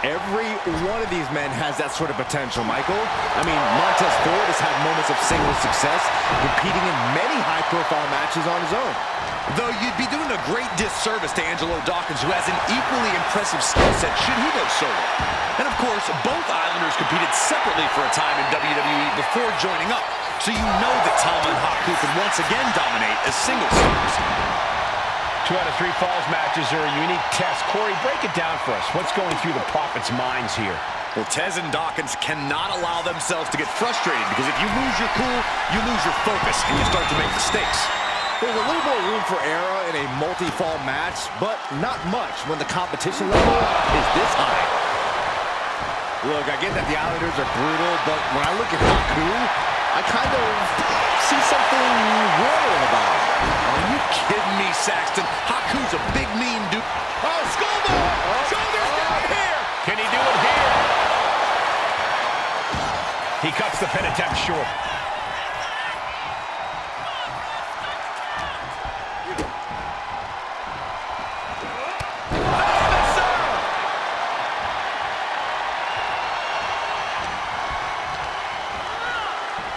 Every one of these men has that sort of potential, Michael. I mean, Montez Ford has had moments of single success, competing in many high-profile matches on his own. Though you'd be doing a great disservice to Angelo Dawkins, who has an equally impressive skill set should he go solo. And of course, both Islanders competed separately for a time in WWE before joining up, so you know that Tama and Haku could once again dominate as single stars. 2 out of 3 falls matches are a unique test. Corey, break it down for us. What's going through the Profits' minds here? Well, Tez and Dawkins cannot allow themselves to get frustrated, because if you lose your cool, you lose your focus, and you start to make mistakes. There's a little more room for error in a multi-fall match, but not much when the competition level is this high. Look, I get that the Islanders are brutal, but when I look at Haku, I kind of see something royal about him. Are you kidding me, Saxton? Haku's a big, mean dude. Oh, skullball! Shoulders down here! Can he do it here? He cuts the pin attempt short.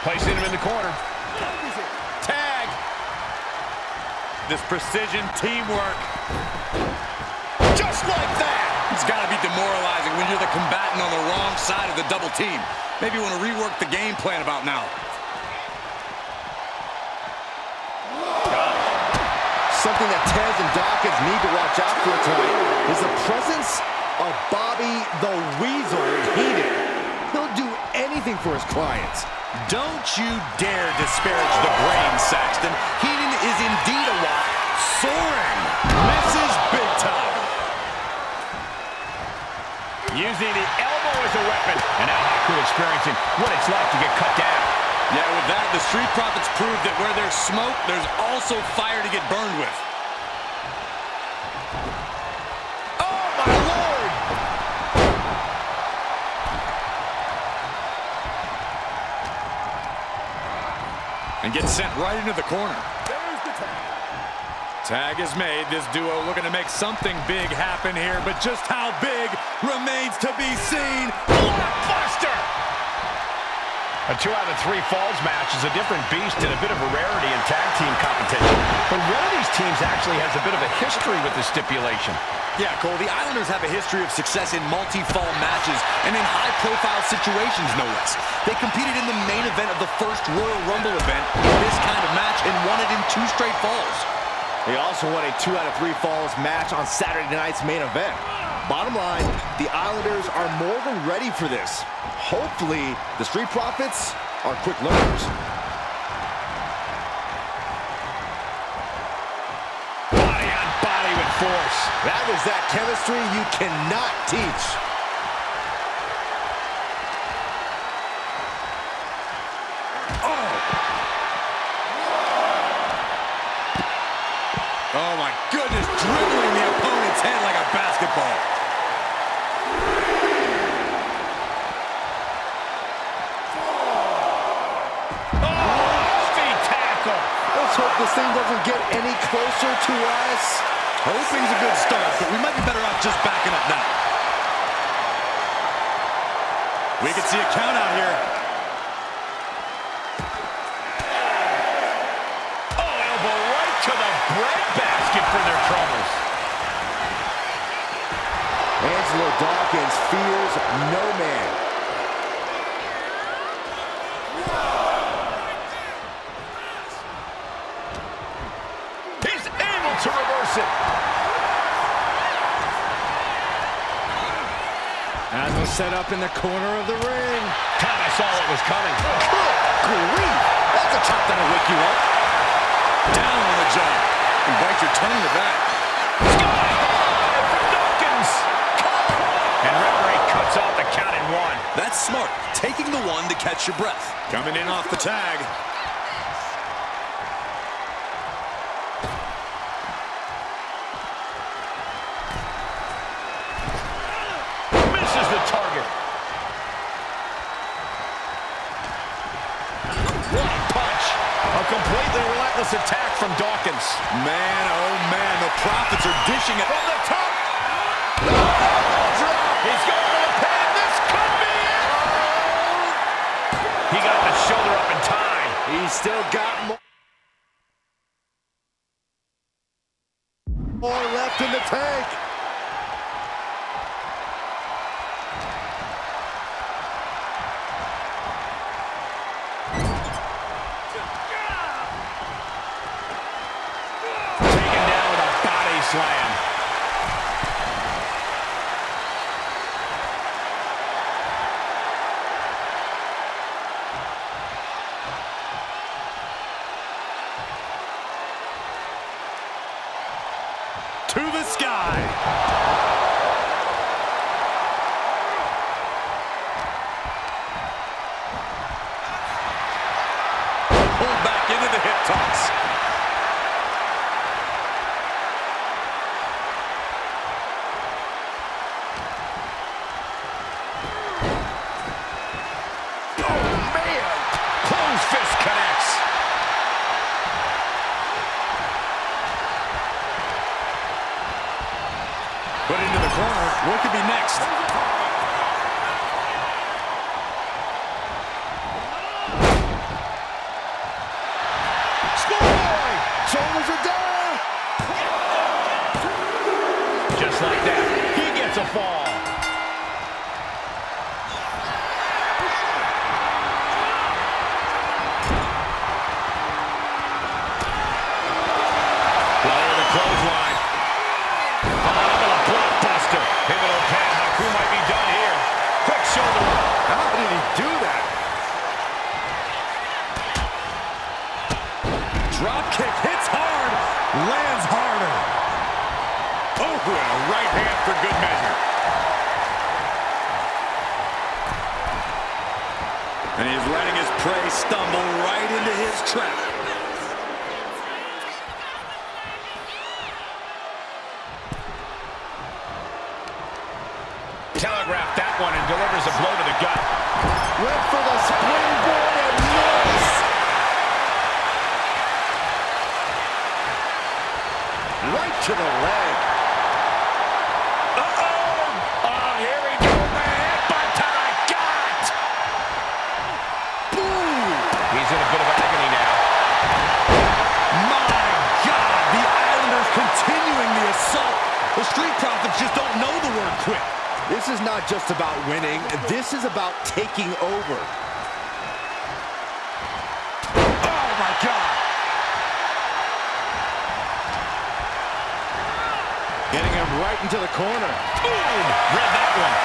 Placing him in the corner. Tag. This precision teamwork. Just like that. It's got to be demoralizing when you're the combatant on the wrong side of the double team. Maybe you want to rework the game plan about now. Something that Tez and Dawkins need to watch out for tonight is the presence of Bobby the Weasel Heenan. He'll do anything for his clients. Don't you dare disparage the brain, Saxton. Heenan is indeed a walk. Soaring. Misses big Using the elbow as a weapon. And now Haku experiencing what it's like to get cut down. Yeah, with that, the Street Profits proved that where there's smoke, there's also fire to get burned with. Oh, my Lord! And gets sent right into the corner. There's the tag. Tag is made. This duo looking to make something big happen here, but just how big remains to be seen. Blockbuster! A 2 out of 3 falls match is a different beast and a bit of a rarity in tag team competition. But one of these teams actually has a bit of a history with the stipulation. Yeah, Cole, the Islanders have a history of success in multi-fall matches and in high-profile situations, no less. They competed in the main event of the first Royal Rumble event in this kind of match and won it in 2 straight falls. They also won a 2 out of 3 falls match on Saturday night's main event. Bottom line, the Islanders are more than ready for this. Hopefully, the Street Profits are quick learners. Body on body with force. That was that chemistry you cannot teach. Oh, my goodness, dribbling the opponent's head like a basketball. Let's hope this thing doesn't get any closer to us. Hoping's a good start, but we might be better off just backing up now. We can see a count out here. Oh, elbow right to the breadbasket for their troubles. Angelo Dawkins fears no man. To reverse it. As was set up in the corner of the ring. Kind of saw it was coming. Good grief. That's a chop that'll wake you up. Down on the job. And bite your tongue with that. Sky high from Dawkins. And referee cuts off the count at 1. That's smart. Taking the one to catch your breath. Coming in off the tag. Misses the target. What a punch. A completely relentless attack from Dawkins. Man, oh man, the Profits are dishing it. From the top. He's going for the pin. This could be it. He got the shoulder up in time. He's still got more left in the tank. Taken down with a body slam. To the sky. Pulled back into the hip toss. Closed fist connects. Put into the corner. What could be next? Schoolboy! Shoulders are down! Just like that, he gets a fall. Lower the clothesline. Followed up with a blockbuster. Pivotal pin. Haku might be done here. Quick shoulder up. How did he do that? Drop kick hits hard, lands harder. Oh, and a right hand for good measure. And he's letting his prey stumble right into his trap. Telegraphed that one and delivers a blow to the gut. Went for the springboard and missed. Right to the leg. Uh-oh! Oh, here we go. The headbutt to the gut. Boom! He's in a bit of agony now. My God, the Islanders continuing the assault. The Street Profits just don't know the word quit. This is not just about winning. This is about taking over. Oh, my God. Getting him right into the corner. Boom! Read that one.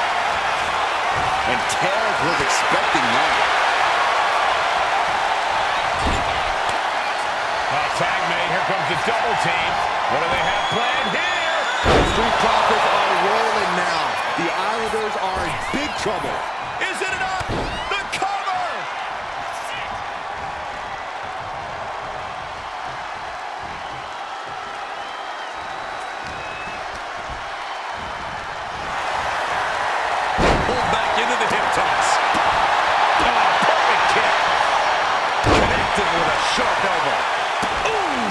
And Taz was expecting that. Tag made. Here comes the double team. What do they have planned here? The Street Profits are rolling now. The Islanders are in big trouble. Is it enough? The cover! Pulled back into the hip toss. Oh, perfect kick. Connected with a sharp elbow. Ooh!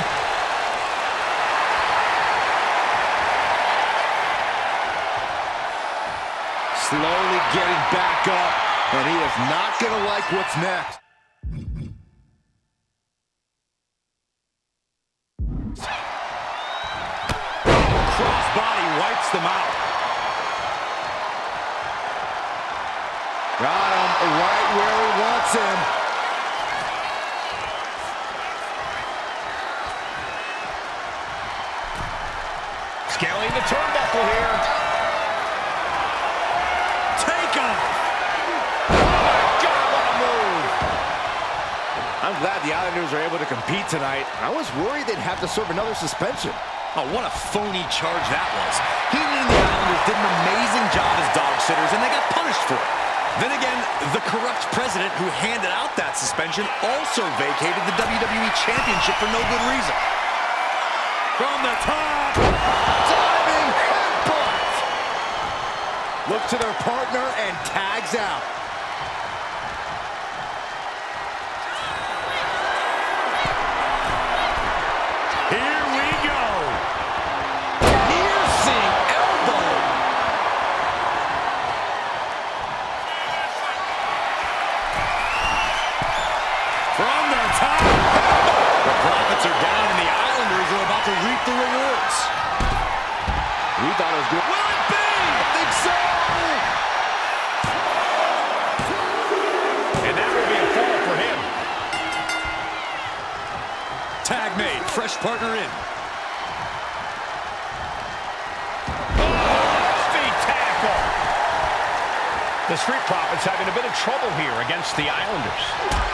Slowly getting back up, and he is not going to like what's next. Crossbody wipes them out. Got him right where he wants him. Scaling the turnbuckle here. I'm glad the Islanders are able to compete tonight. I was worried they'd have to serve another suspension. Oh, what a phony charge that was. Heenan and the Islanders did an amazing job as dog sitters, and they got punished for it. Then again, the corrupt president who handed out that suspension also vacated the WWE Championship for no good reason. From the top, Diving headbutt! Look to their partner and tags out. here we go. Piercing elbow. From the top. The Profits are down, and the Islanders are about to reap the rewards. We thought it was good. Will it be? I think so. And that will be a fall for him. Tag made. Fresh partner in. Feet tackle. The Street Profits having a bit of trouble here against the Islanders.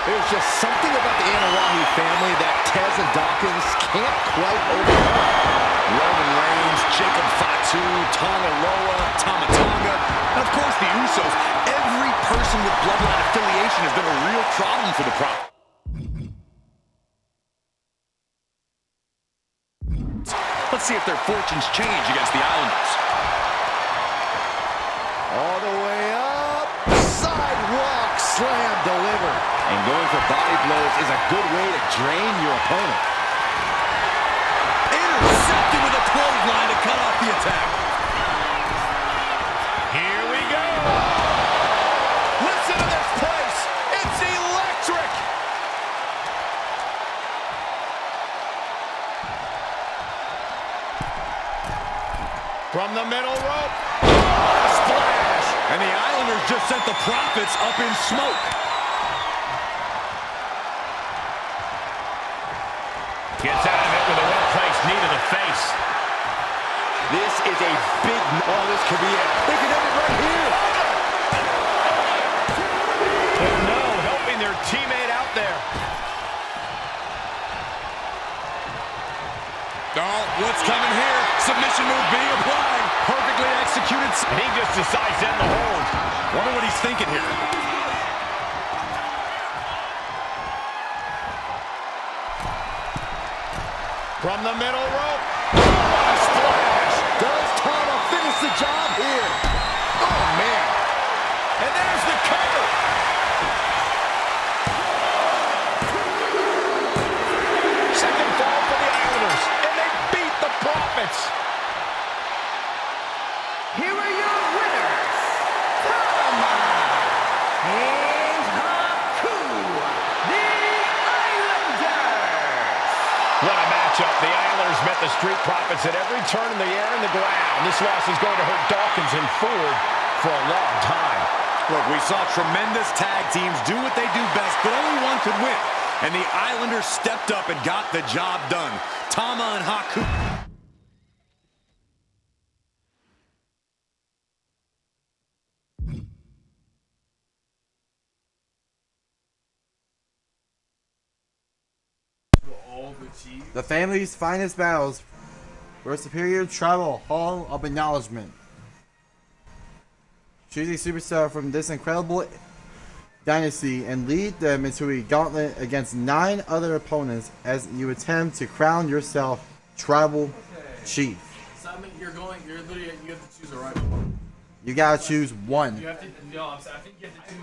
There's just something about the Anawahi family that Tez and Dawkins can't quite overcome. Roman Reigns, Jacob Fatu, Tonga Loa, Tama Tonga, and of course the Usos. Every person with Bloodline affiliation has been a real problem for the Profits. Let's see if their fortunes change against the Islanders. All the way up. Sidewalk slam delivered. And going for body blows is a good way to drain your opponent. Intercepted with a clothesline to cut off the attack. Here we go. Listen to this place. It's electric. From the middle rope. Oh, splash. And the Islanders just sent the Profits up in smoke. Gets out of it with a well-placed knee to the face. This is a big... Oh, this could be it. They could end it right here. But no, helping their teammate out there. Oh, what's coming here? Submission move being applied. Perfectly executed. And he just decides to end the hold. Wonder what he's thinking here. From the middle rope. Oh, what a splash. Does Tama finish the job here? Oh, man. And there's the cover. Second fall for the Islanders. And they beat the Profits. Here are your winners, Tama and Haku, the Islanders. What a matchup. The Islanders met the Street Profits at every turn in the air and the ground. This loss is going to hurt Dawkins and Ford for a long time. Look, we saw tremendous tag teams do what they do best, but only one could win. And the Islanders stepped up and got the job done. Tama and Haku. The family's finest battles for a superior tribal hall of acknowledgement. Choose a superstar from this incredible dynasty and lead them into a gauntlet against 9 other opponents as you attempt to crown yourself tribal chief. Simon, you're literally, you have to choose the right one. You gotta choose one. You have to, no, I think you have to choose.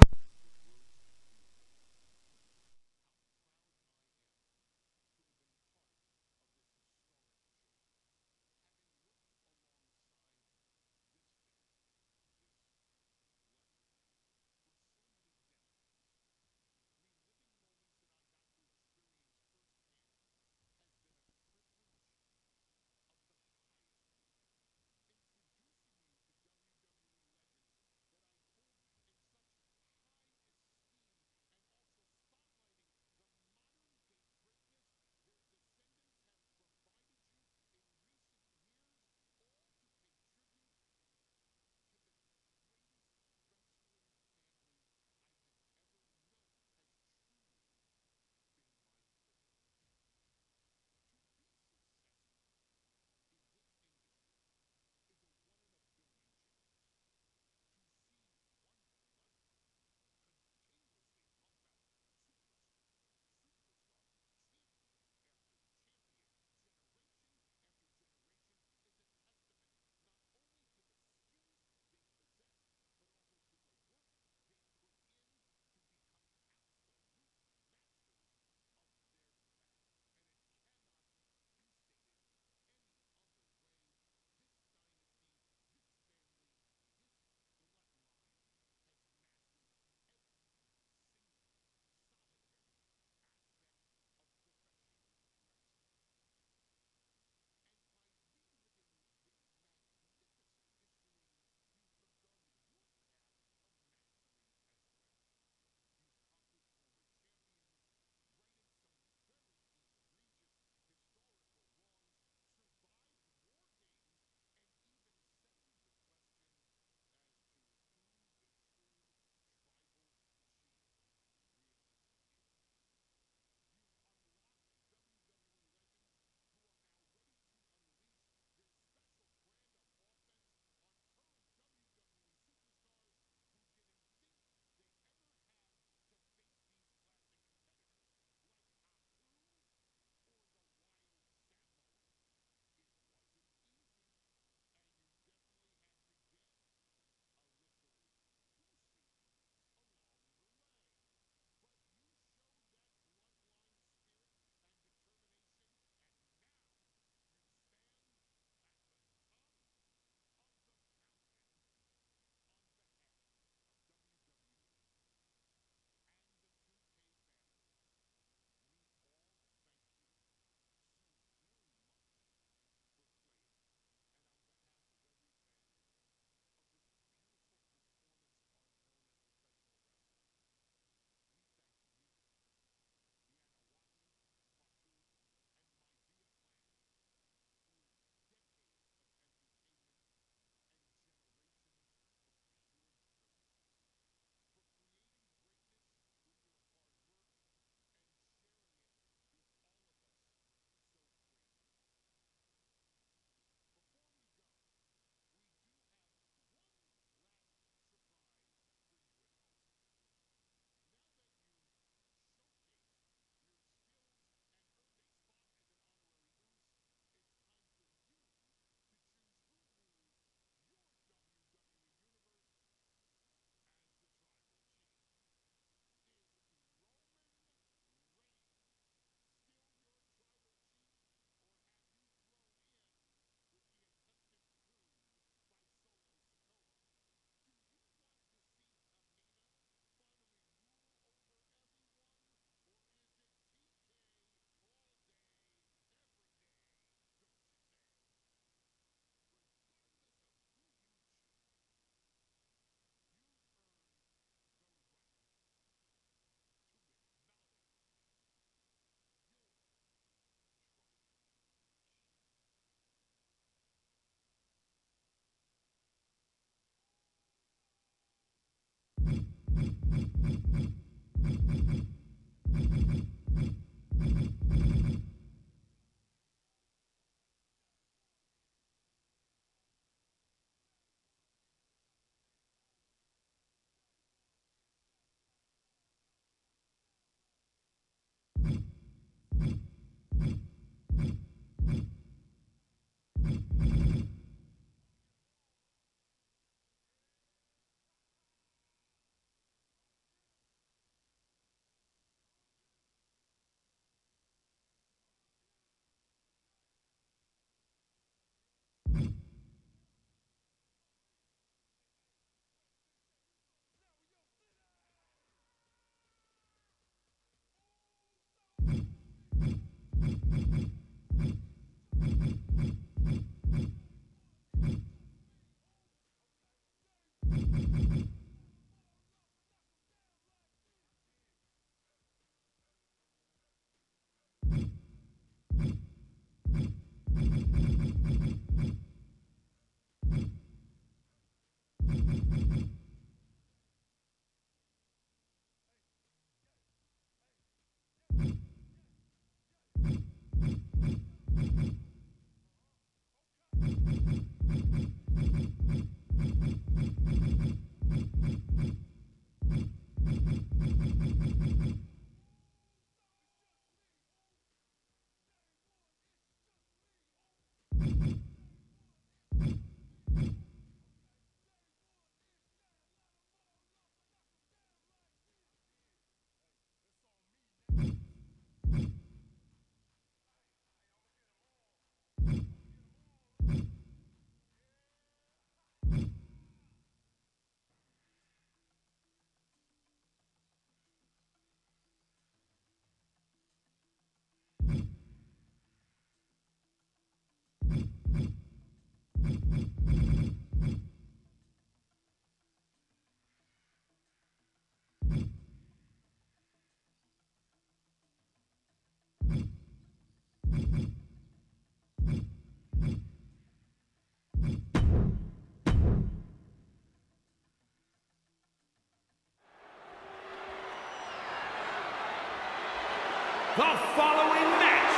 The following match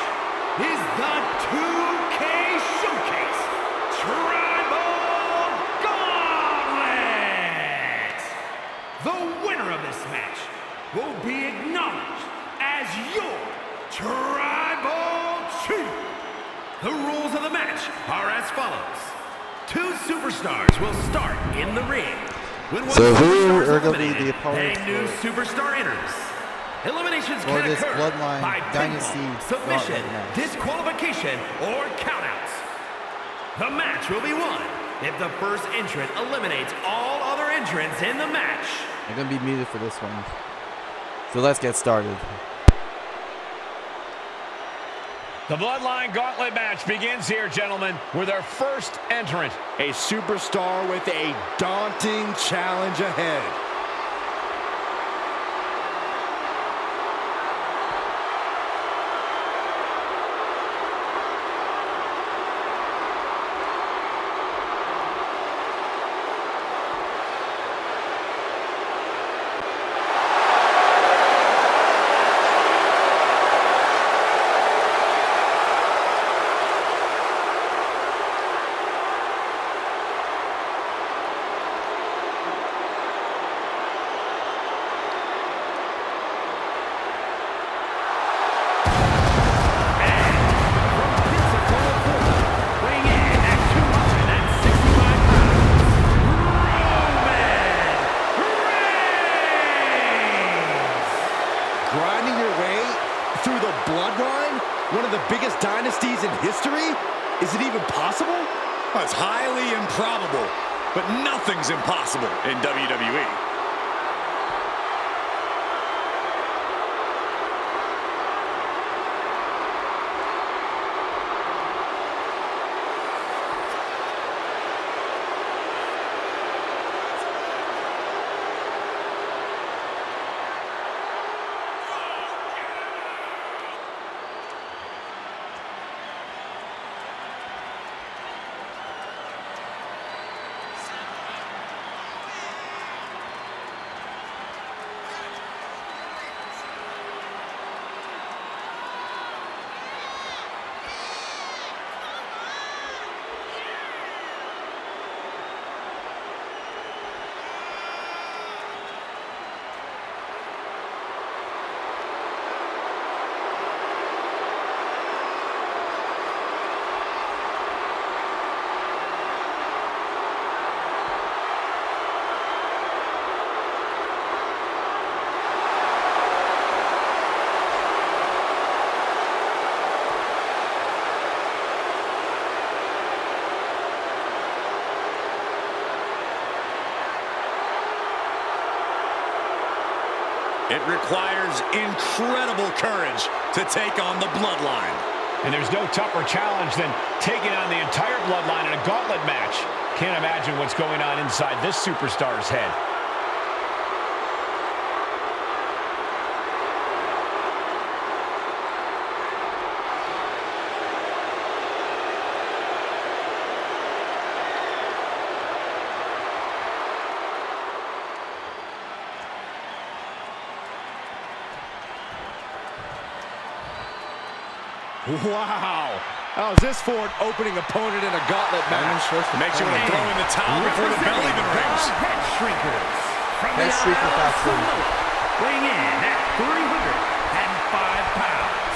is the 2K Showcase Tribal Gauntlet. The winner of this match will be acknowledged as your Tribal Chief. The rules of the match are as follows. 2 superstars will start in the ring. When one So who superstar is are gonna be eliminated, the opponents a new for- superstar enters. Eliminations for can this occur Bloodline by Dynasty pinfall, submission, Gauntlet match? disqualification, or countouts. The match will be won if the first entrant eliminates all other entrants in the match. I'm gonna be muted for this one. So let's get started. The Bloodline Gauntlet match begins here, gentlemen, with our first entrant. A superstar with a daunting challenge ahead. Grinding your way through the Bloodline, one of the biggest dynasties in history? Is it even possible? Well, it's highly improbable, but nothing's impossible in WWE. It requires incredible courage to take on the Bloodline. And there's no tougher challenge than taking on the entire Bloodline in a gauntlet match. Can't imagine what's going on inside this superstar's head. Wow. How's this for an opening opponent in a gauntlet match? Makes you want to throw in the towel before the bell even rings. Head Shrinkers. From Head the Shrieker Isle of Factory. Samoa, weighing in at 305 pounds.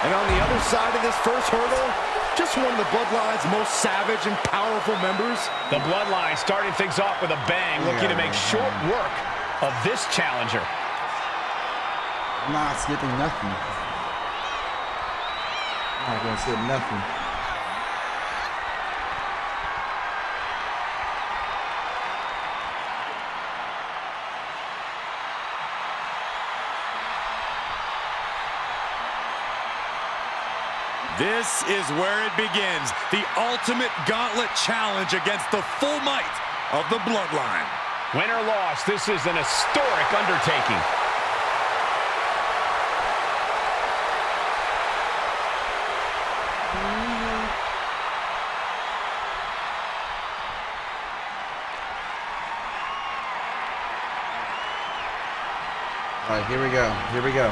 And on the other side of this first hurdle, just one of the Bloodline's most savage and powerful members. The Bloodline starting things off with a bang, looking to make short work of this challenger. I'm not skipping nothing. I'm not gonna skip nothing. This is where it begins. The ultimate gauntlet challenge against the full might of the Bloodline. Win or loss, this is an historic undertaking. right, here we go. Here we go.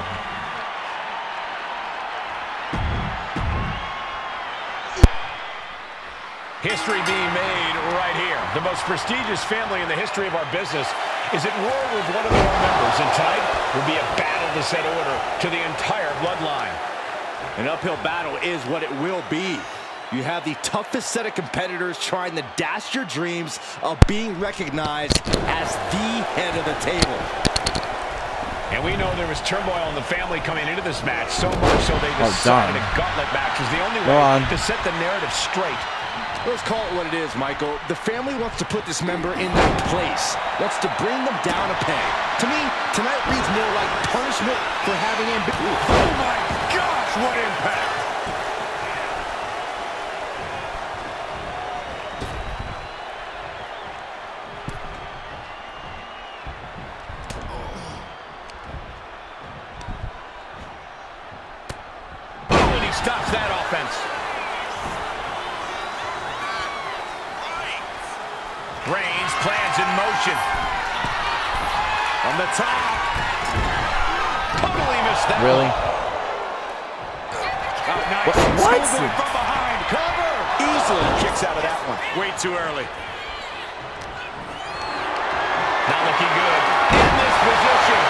History being made right here. The most prestigious family in the history of our business is at war with one of their own members, and tonight will be a battle to set order to the entire bloodline. An uphill battle is what it will be. You have the toughest set of competitors trying to dash your dreams of being recognized as the head of the table. And we know there was turmoil in the family coming into this match, so much so they decided a gauntlet match was the only way to set the narrative straight. Let's call it what it is, Michael. The family wants to put this member in their place, wants to bring them down a peg. To me, tonight reads more like punishment for having ambition. Oh my gosh, what impact! Oh, and he stops that offense. Reigns plans in motion. On the top. Totally missed that. Really? Oh, nice. What? From behind. Cover. Easily kicks out of that one. Way too early. Not looking good. In this position.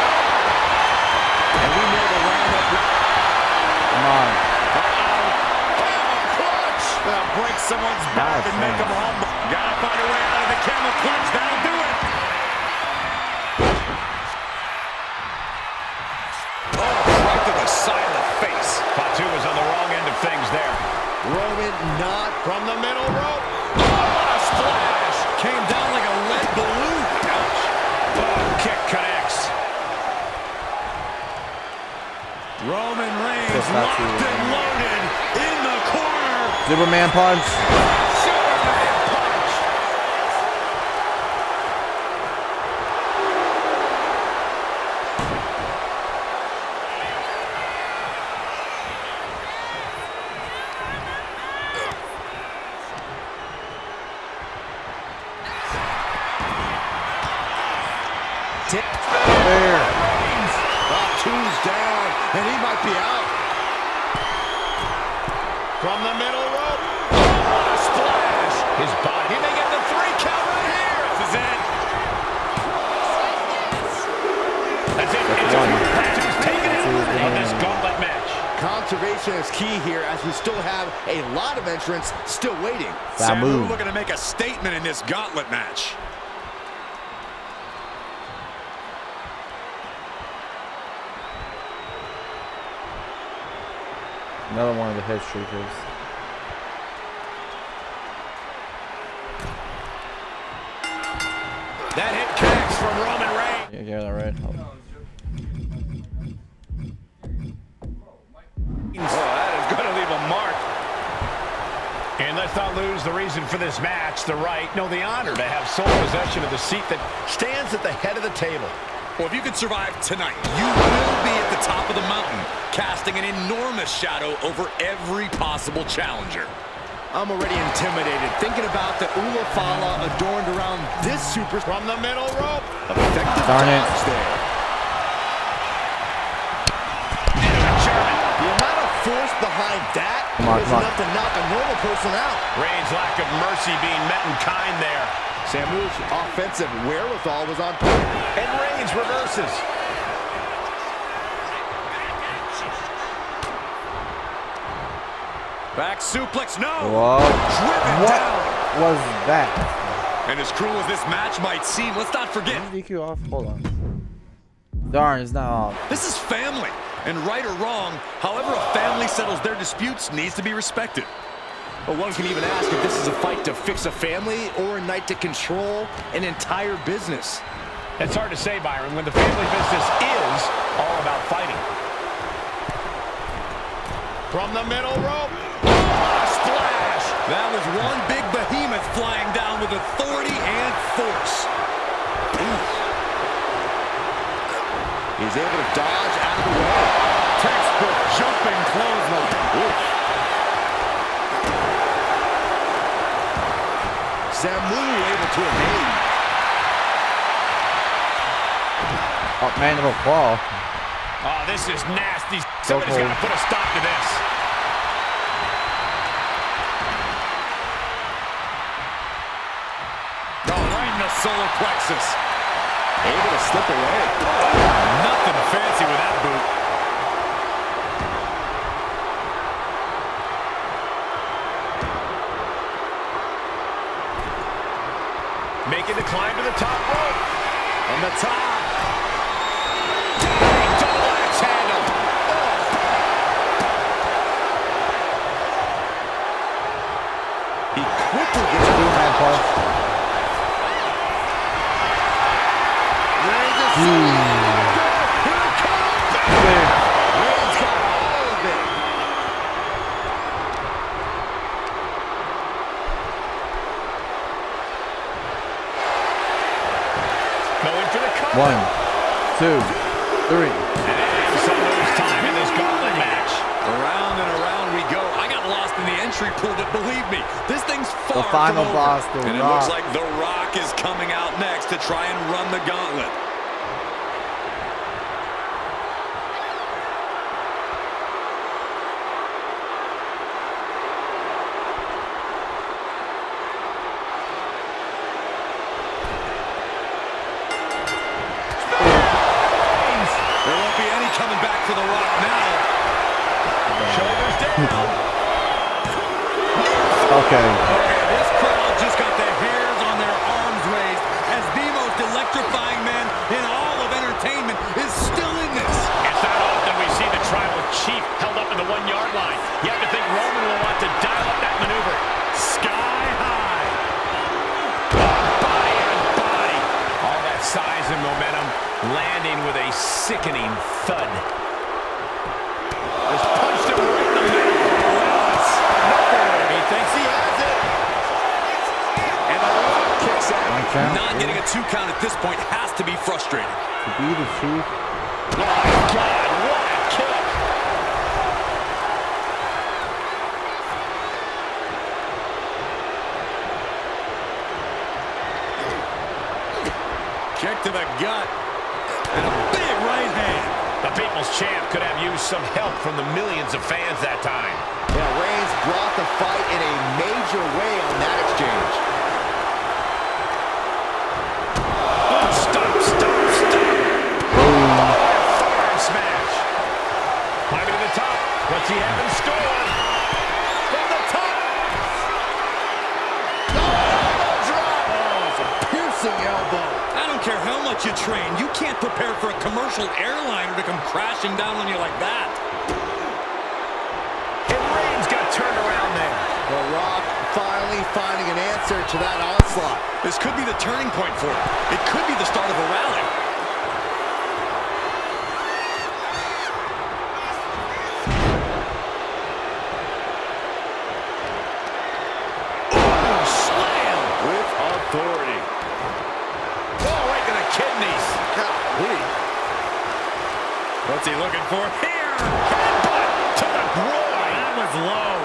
And we know the roundup. Come on. Clutch. Break someone's back and make them humble. Gotta find a way out of the camel clutch. That'll do it. Oh, right to the side of the face. Fatu was on the wrong end of things there. Roman not From the middle rope. Oh, what a splash. Came down like a lead balloon. Ouch. Oh, kick connects. Roman Reigns locked and loaded in the corner. Superman punch. Superman punch. There. Two's down, and he might be out. From the middle rope. Oh, what a splash. His body. He may get the 3 count right here. This is it. That's it. It's over. Fatu's taking it on this gauntlet match. Conservation is key here as we still have a lot of entrants still waiting. Samu looking to make a statement in this gauntlet match. Another one of the head streakers. That hit connects from Roman Reigns. Yeah, get that right. Oh, that is going to leave a mark. And let's not lose the reason for this match, the right, no, the honor to have sole possession of the seat that stands at the head of the table. Well, if you can survive tonight, you will be at the top of the mountain, casting an enormous shadow over every possible challenger. I'm already intimidated thinking about the Ulafala adorned around this super. From the middle rope. Effective Darn it. dodge there. The amount of force behind that Come on, is come on. enough to knock a normal person out. Reigns' lack of mercy being met in kind there. Samu's offensive wherewithal was on point. And Reigns reverses. Back suplex, no! Whoa. Driven What down. was that? And as cruel as this match might seem, let's not forget, DQ off? Hold on. Darn, it's not off. this is family. And right or wrong, however a family settles their disputes needs to be respected. But one can even ask if this is a fight to fix a family or a night to control an entire business. It's hard to say, Byron, when the family business is all about fighting. From the middle rope. Oh, what a splash! That was one big behemoth flying down with authority and force. He's able to dodge out of the way. Textbook jumping clothesline. Samu able to evade. Oh, mandible claw. this is nasty. Somebody's got to put a stop to this. Oh, right in the solar plexus. Able to slip away. Nothing fancy with that boot. Making the climb to the top rope. On the top. Double axe handle. He quickly gets a Superman punch. Reigns is Here it comes. Reigns got all of it. Going for the cover. 1, 2, 3. And some lose time in this gauntlet match. Around and around we go. I got lost in the entry pool, but believe me, this thing's far The final from over. boss, The and it Rock. looks like The Rock is coming out next to try and run the gauntlet. There won't be any coming back for The Rock now. Shoulders down. Okay. Okay, this crowd just got the hairs on their arms raised as the most electrifying man in all of entertainment is still in this. It's not often we see the tribal chief held up in the 1-yard line. You have to think Roman will want to dial up that maneuver. Sky high. Body on body. All that size and momentum landing with a sickening thud. Just punched him right in the middle. He thinks he has it. And the Rock kicks out. One count. Not getting a 2 count at this point has to be frustrating. To be the chief. Oh, my God, what a kick. Kick to the gut. And a big right hand. The People's Champ could have used some help from the millions of fans that time. Yeah, Reigns brought the fight in a major way on that exchange. Oh, stop. Forearm smash. Climbing to the top. What's he have in store? From the top. Elbow drop. Oh, it's a piercing elbow. I don't care how much you train. You can't prepare for a commercial airliner to come crashing down on you like that. And Reigns got turned around there. The Rock finally finding an answer to that onslaught. This could be the turning point for him. It could be the start of a rally. Ooh, slam with authority. Oh, right to the kidneys. Golly. What's he looking for here? Headbutt to the groin. That was low.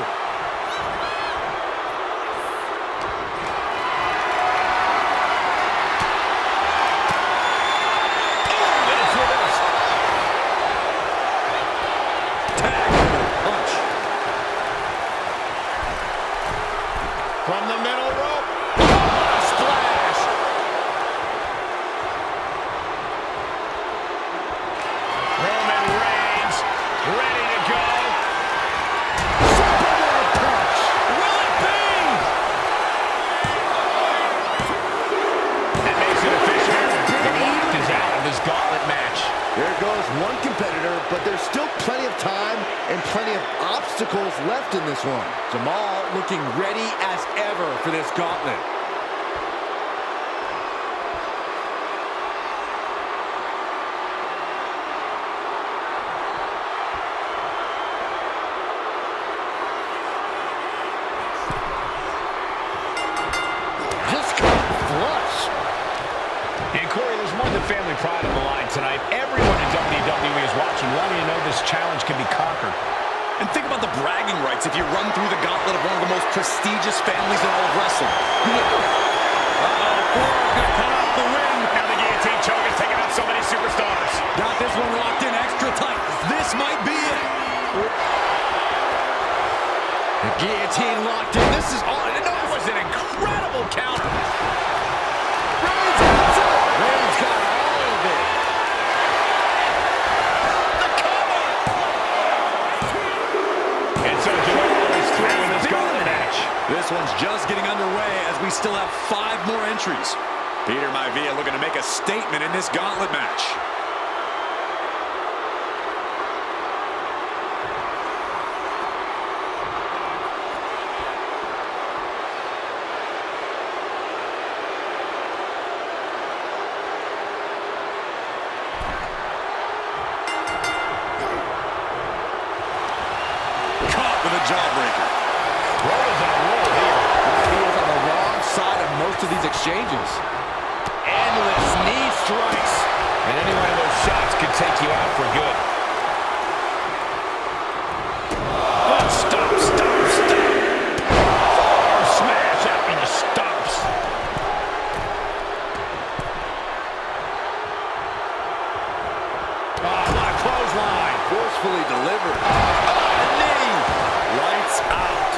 From the middle rope. Oh, splash. Roman Reigns ready to go. Superman punch. Will it be? That makes it official. The Rock is out of this gauntlet match. There goes one competitor, but there's still plenty of time and plenty of obstacles left in this one. Jamal looking ready as ever for this gauntlet. Just caught flush. And Corey, there's more than family pride on the line tonight. Everyone in WWE is watching, wanting to know this challenge can be conquered. And think about the bragging rights if you run through the gauntlet of one of the most prestigious families in all of wrestling. Gonna cut off the win. Now the guillotine choke is taking out so many superstars. Got this one locked in extra tight. This might be it. The guillotine locked in. This is all. No, it was an incredible counter. Reigns has it. Reigns got all of it. The cover. And so Joel is through in this gauntlet match. This one's just getting underway as we still have 5 more entries. Peter Maivia looking to make a statement in this gauntlet match. Caught with a jawbreaker. Roman's on a roll here. He is on the wrong side of most of these exchanges. Endless knee strikes. And any one of those shots could take you out for good. Oh, stop, stop, stop. Forward smash after the stomps. Oh, what a clothesline. Forcefully delivered. Knee. Lights out.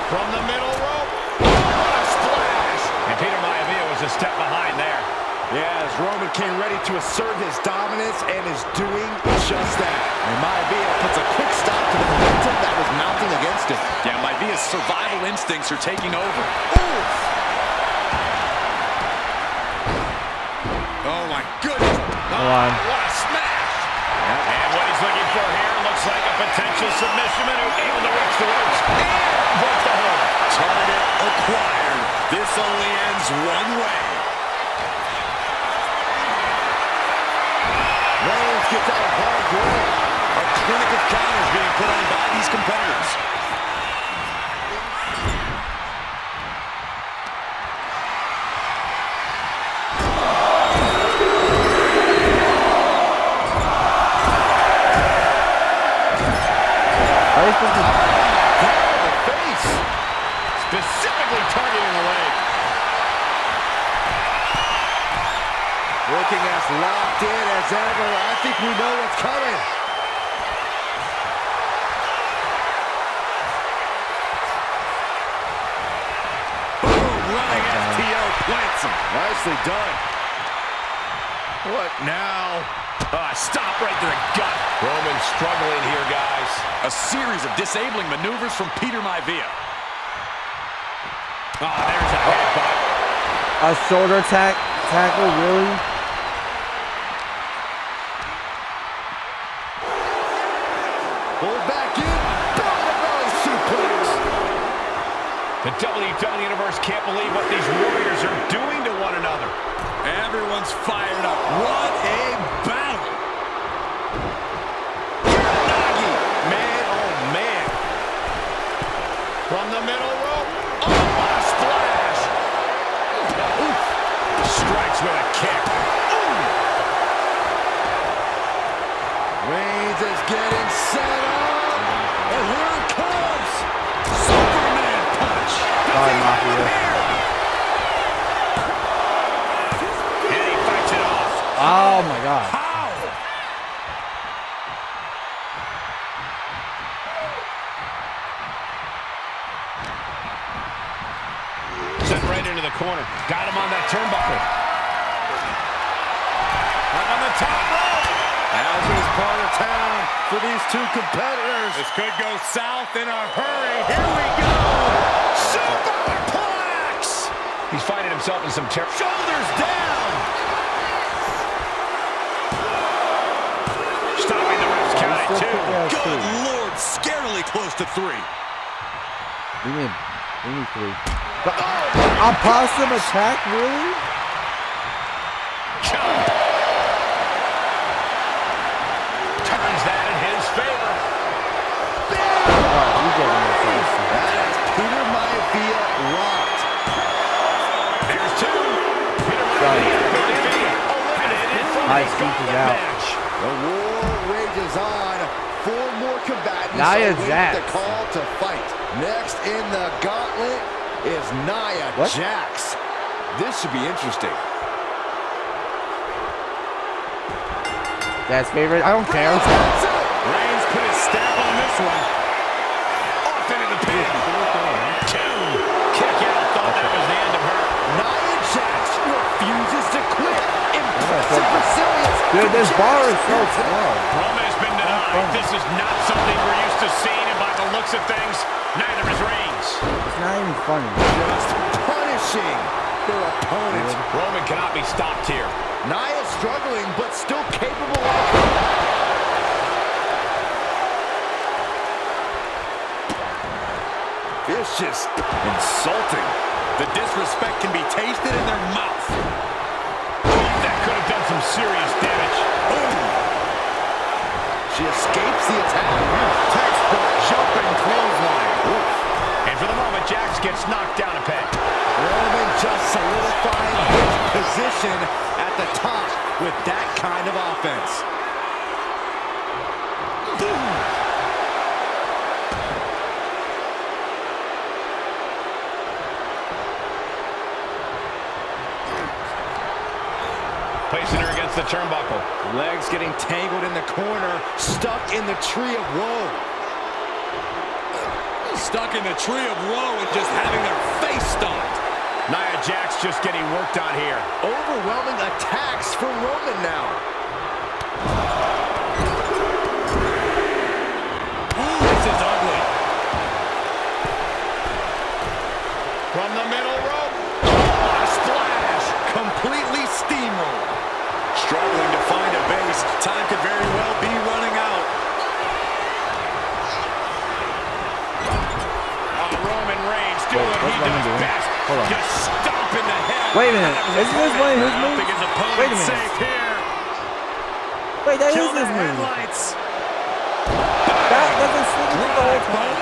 From the middle rope. Oh, what a splash. And Peter Maivia was a step behind there. Yeah, as Roman came ready to assert his dominance and is doing just that. And Maivia puts a quick stop to the momentum that was mounting against him. Yeah, Maivia's survival instincts are taking over. Oof. Oh, my goodness. Hold on. What a smash. And what he's looking for here looks like a potential submission maneuver. Able to reach the ropes. And break the hold. Target acquired. This only ends one way. Reigns gets out of hard way. A clinic of counters being put on by these competitors. The face. Specifically targeting the leg. Looking as locked in as ever. I think we know what's coming. Boom, running FTO plants him. Nicely done. What now? Stop right to the gut. Roman struggling here, guys. A series of disabling maneuvers from Peter Maivia. There's a headbutt. A shoulder tackle, really? Pull back in. Belly suplex. The WWE Universe can't believe what these warriors are doing to one another. Everyone's fired up. What a battle. Man, oh man. From the middle rope. Oh, what a splash. Oof. Strikes with a kick. Reigns is getting set up. And here it comes. Superman punch. Sorry, Mafia. And he fights it off. Oh my god. How? Sent right into the corner. Got him on that turnbuckle. Up on the top rope. As is part of town for these two competitors. This could go south in a hurry. Here we go. Superplex. He's finding himself in some terrible. Shoulders down. Stopping the ref's count at 2. Good Lord, scarily close to 3. We need 3. A possum attack, really? Turns that in his favor. Oh, you getting this face. That is Peter Maivia rocked. There's 2. Peter Sorry. Maivia eliminated from High the speed is gauntlet out. match. The war rages on. 4 more combatants Nia await Jax. the call to fight. Next in the gauntlet is Nia What? Jax. This should be interesting. Dad's favorite? I don't care. That's it. stab on this one. Off into the pin. 2. Kick out. Thought that was the end of her. Nia Jax refuses to quit. Impressive resilience. Dude, this bar is so slow. Roman has been denied. This is not something we're used to seeing, and by the looks of things, neither is Reigns. It's not even funny. Just punishing their opponent. Roman cannot be stopped here. Nia struggling, but still capable of. Vicious. Insulting. The disrespect can be tasted in their mouth. That could have done some serious damage. She escapes the attack. Textbook jumping clothesline. And for the moment, Jax gets knocked down a peg. Roman just solidifying his position at the top with that kind of offense. Placing her against the turnbuckle. Legs getting tangled in the corner, stuck in the tree of woe. Stuck in the tree of woe and just having their face stomped. Nia Jax just getting worked on here. Overwhelming attacks from Roman now. This is ugly. From the middle rope. A splash. Completely steamrolled. Struggling to find a base. Time could very well be running out. Roman Reigns doing what he does best. Hold on. Just stomping the hell. Wait a minute. Isn't this one of his moves? His opponent Wait a minute. safe here. Wait, that Kill is the his move. headlights. That doesn't stick with the whole time.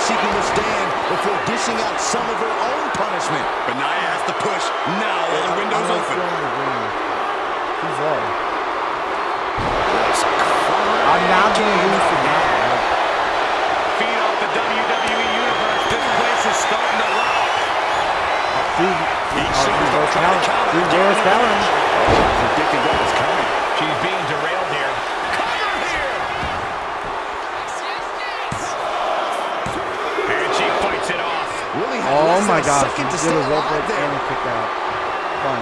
Before dishing out some of her own punishment. But Nia has to push now while the window's open. He's low. I'm not going to lose to Nia. Feed off the WWE Universe. This place is starting to rock. Reverse challenge. Predicted what was coming. She's being derailed here. Cover here. And she fights it off. Really had Oh less my than a gosh, second he to did stay a rope alive break there. and a kick out. Fun.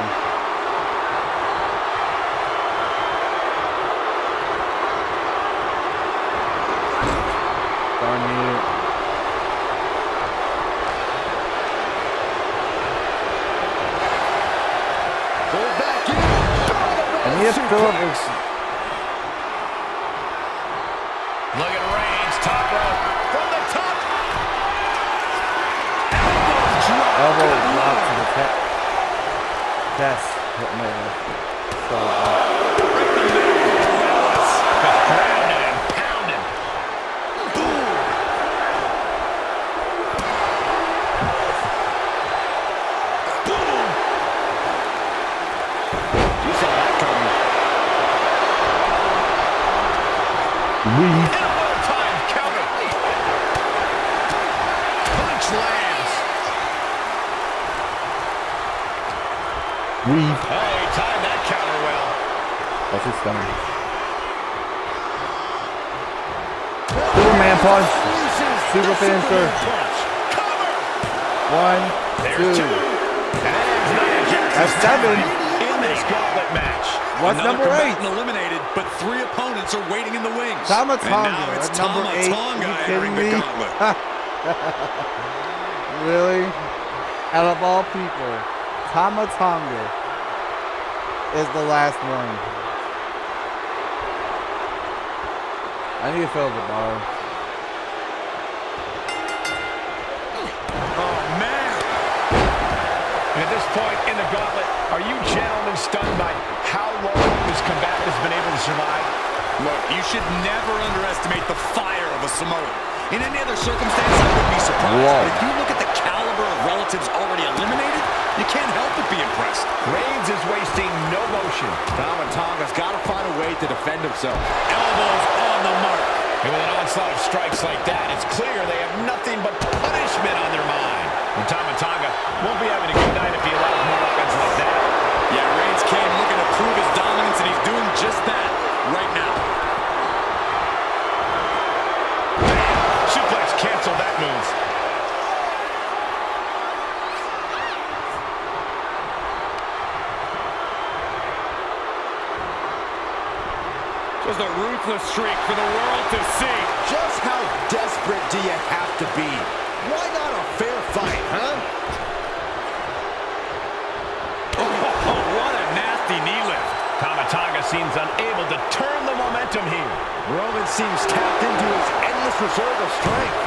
Darn you. Go back in. And he has Phillips. Look at Reigns, top rope. From the top. Elbow drop to the chest. Hit my so, Right in the middle. Relentless. Just grounded and pounded. Boom. Boom. You saw that coming. Elbow time counter. Punch lands. weave. Oh, he timed that counter well. That's his stomach. Superman punch. Super finisher. Cover. 1, There's 2. 2. And Nia Jax That's 7. in this gauntlet match. What's Another number 8? combatant eliminated, but 3 opponents are waiting in the wings. Tama And Tonga. now it's That's number 8. Tama Are you Tonga kidding entering the me? gauntlet. Really? Out of all people, Tama Tonga is the last one. I need to fill the bar. Oh, man. And at this point in the gauntlet, are you gentlemen stunned by how long this combatant has been able to survive? Look, you should never underestimate the fire of a Samoan. In any other circumstance, I wouldn't be surprised. Whoa. But if you look at the caliber of relatives already eliminated, you can't help but be impressed. Reigns is wasting no motion. Tama Tonga's got to find a way to defend himself. Elbows on the mark. And with an onslaught of strikes like that, it's clear they have nothing but punishment on their mind. And Tama won't be having a good night if he allows more offense like that. Yeah, Reigns came looking to prove his dominance, and he's doing just that right now. Suplex canceled that move. Just a ruthless streak for the world to see. Just how desperate do you have to be? Why not a fair fight, huh? Oh, what a nasty knee lift. Tama seems unable to turn the momentum here. Roman seems tapped into his endless reserve of strength.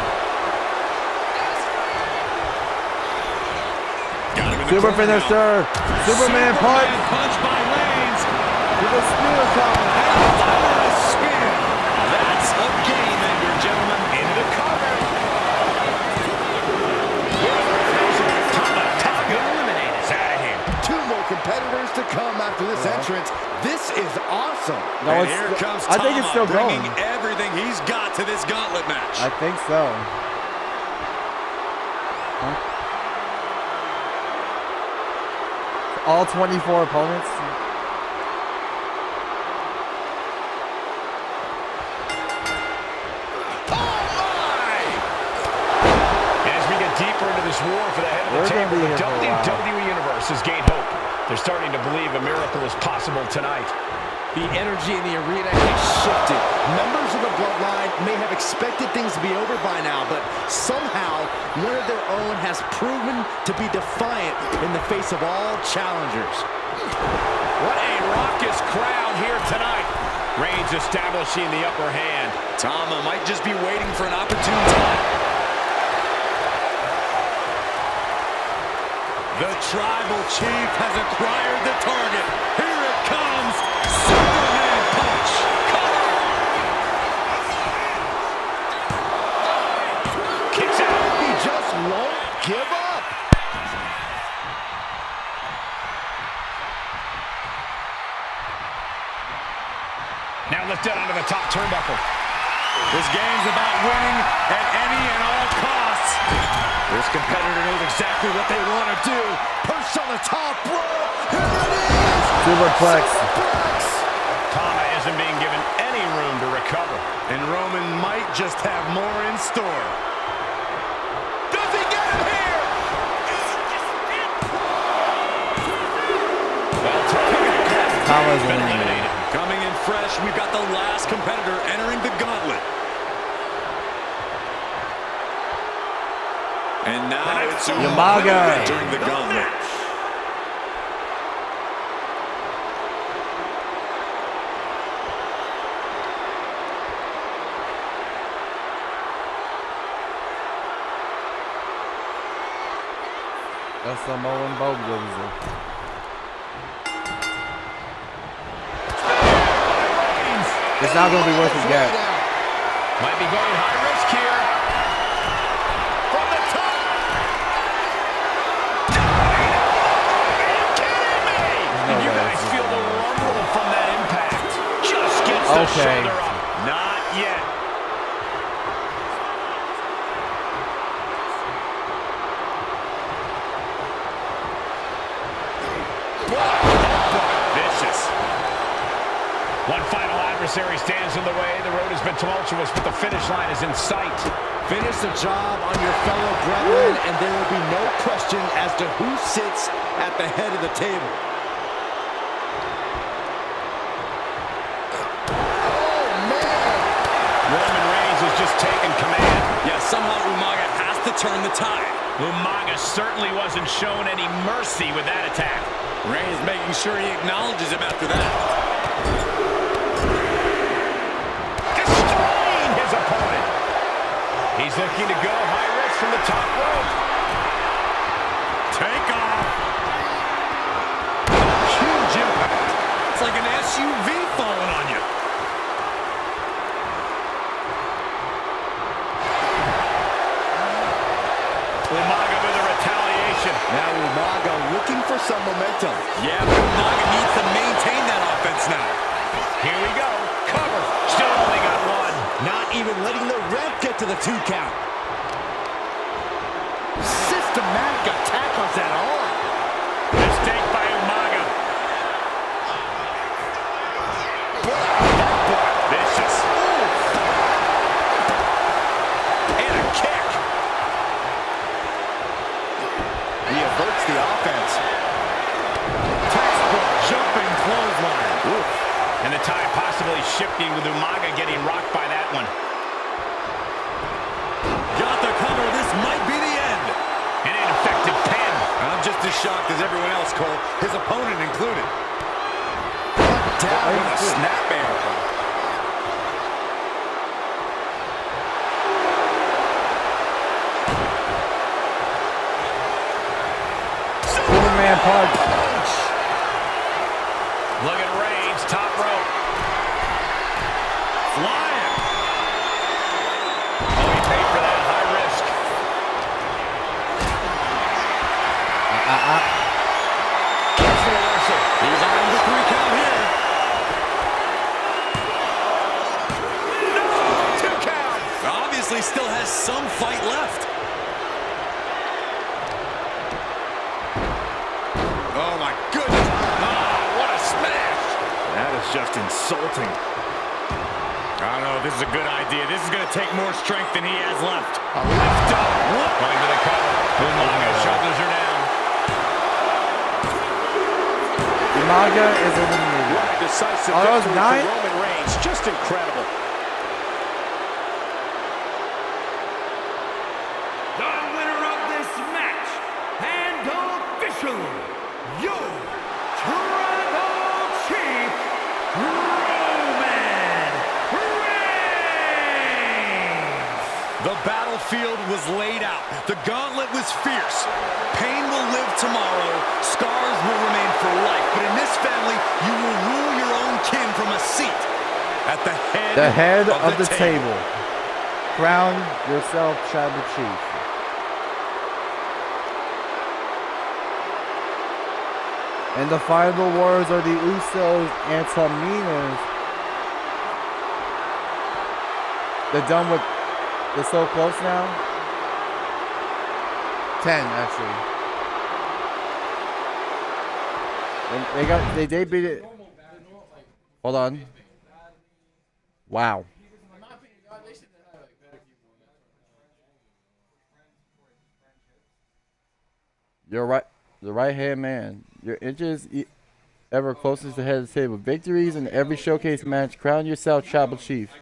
Super finisher. Superman punch. Punch by Reigns. With a spear coming. That's a game ender, gentlemen. Into the cover. Tama eliminated. It's out of here. 2 more competitors to come after this entrance. This is awesome. No, And here comes I think it's still bringing going. everything he's got to this gauntlet match. I think so. Huh? All 24 opponents. Deeper into this war for the head of the table, the WWE Universe has gained hope. They're starting to believe a miracle is possible tonight. The energy in the arena has shifted. Members of the Bloodline may have expected things to be over by now, but somehow one of their own has proven to be defiant in the face of all challengers. What a raucous crowd here tonight. Reigns establishing the upper hand. Tama might just be waiting for an opportune time. The Tribal Chief has acquired the target. Here it comes. Superman punch. Kicks out. He just won't give up. Now lifted onto the top turnbuckle. This game's about winning at any and all costs. This competitor knows exactly what they want to do. Perched on the top rope. Here it is. Superplex. Tama isn't being given any room to recover. And Roman might just have more in store. Does he get him here? Well, Tama's been eliminated. eliminated. Coming in fresh, we've got the last competitor entering the gauntlet. And now it's Umaga entering the gauntlet. That's Samoan Bulldozer. It's not going to be worth it yet. Might be going high risk here. From the top. Are you kidding me? Did you guys feel the rumble from that impact? Just gets the shoulder up. Not yet. Vicious. One final adversary stands in the way. The road has been tumultuous, but the finish line is in sight. Finish the job on your fellow brethren, and there will be no question as to who sits at the head of the table. Oh, man! Roman Reigns has just taken command. Yeah, somehow Umaga has to turn the tide. Umaga certainly wasn't shown any mercy with that attack. Reigns making sure he acknowledges him after that. Destroying his opponent. He's looking to go high risk from the top rope. Take off. Huge impact. It's like an SUV falling on you. Umaga with a retaliation. Now Umaga looking for some momentum. Yeah, but Umaga needs to maintain that offense now. Here we go. Cover. Still only got one. Not even letting the ref get to the 2 count. Systematic attack on that arm. Mistake by Umaga. Vicious. And a kick. He averts the offense. Textbook jumping clothesline. Oof. And the tide possibly shifting with Umaga getting rocked by that one. Got the cover. This might be the end. An ineffective pin. I'm just as shocked as everyone else, Cole. His opponent included. Down with a snap arrow. Superman punch. Look at Reigns, top rope. Flying. Oh, he paid for that. High risk. Catch the reversal. He's on the 3 count here. No! 2 count. Obviously still has some fight left. Oh my goodness. Oh, what a smash. That is just insulting. I don't know if this is a good idea. This is going to take more strength than he has left. A lift up. Going to the cover. Umaga shoulders her down. Umaga is eliminated. What a decisive Oh, that was victory 9? for Roman Reigns. Just incredible. The winner of this match, and officially, your Tribal Chief, Roman Reigns! The battlefield was laid out. The gauntlet was fierce. Pain will live tomorrow. Scars will remain for life. But in this family, you will rule your own kin from a seat at the head, of the table. Crown yourself Tribal Chief. And the final words are the Usos and Taminas. They're done with. They're so close now. 10 actually. And they debuted it. Hold on. Wow. You're right. The right hand man. Your inches ever closest to the head of the table. Victories in every showcase match. Crown yourself Tribal Chief.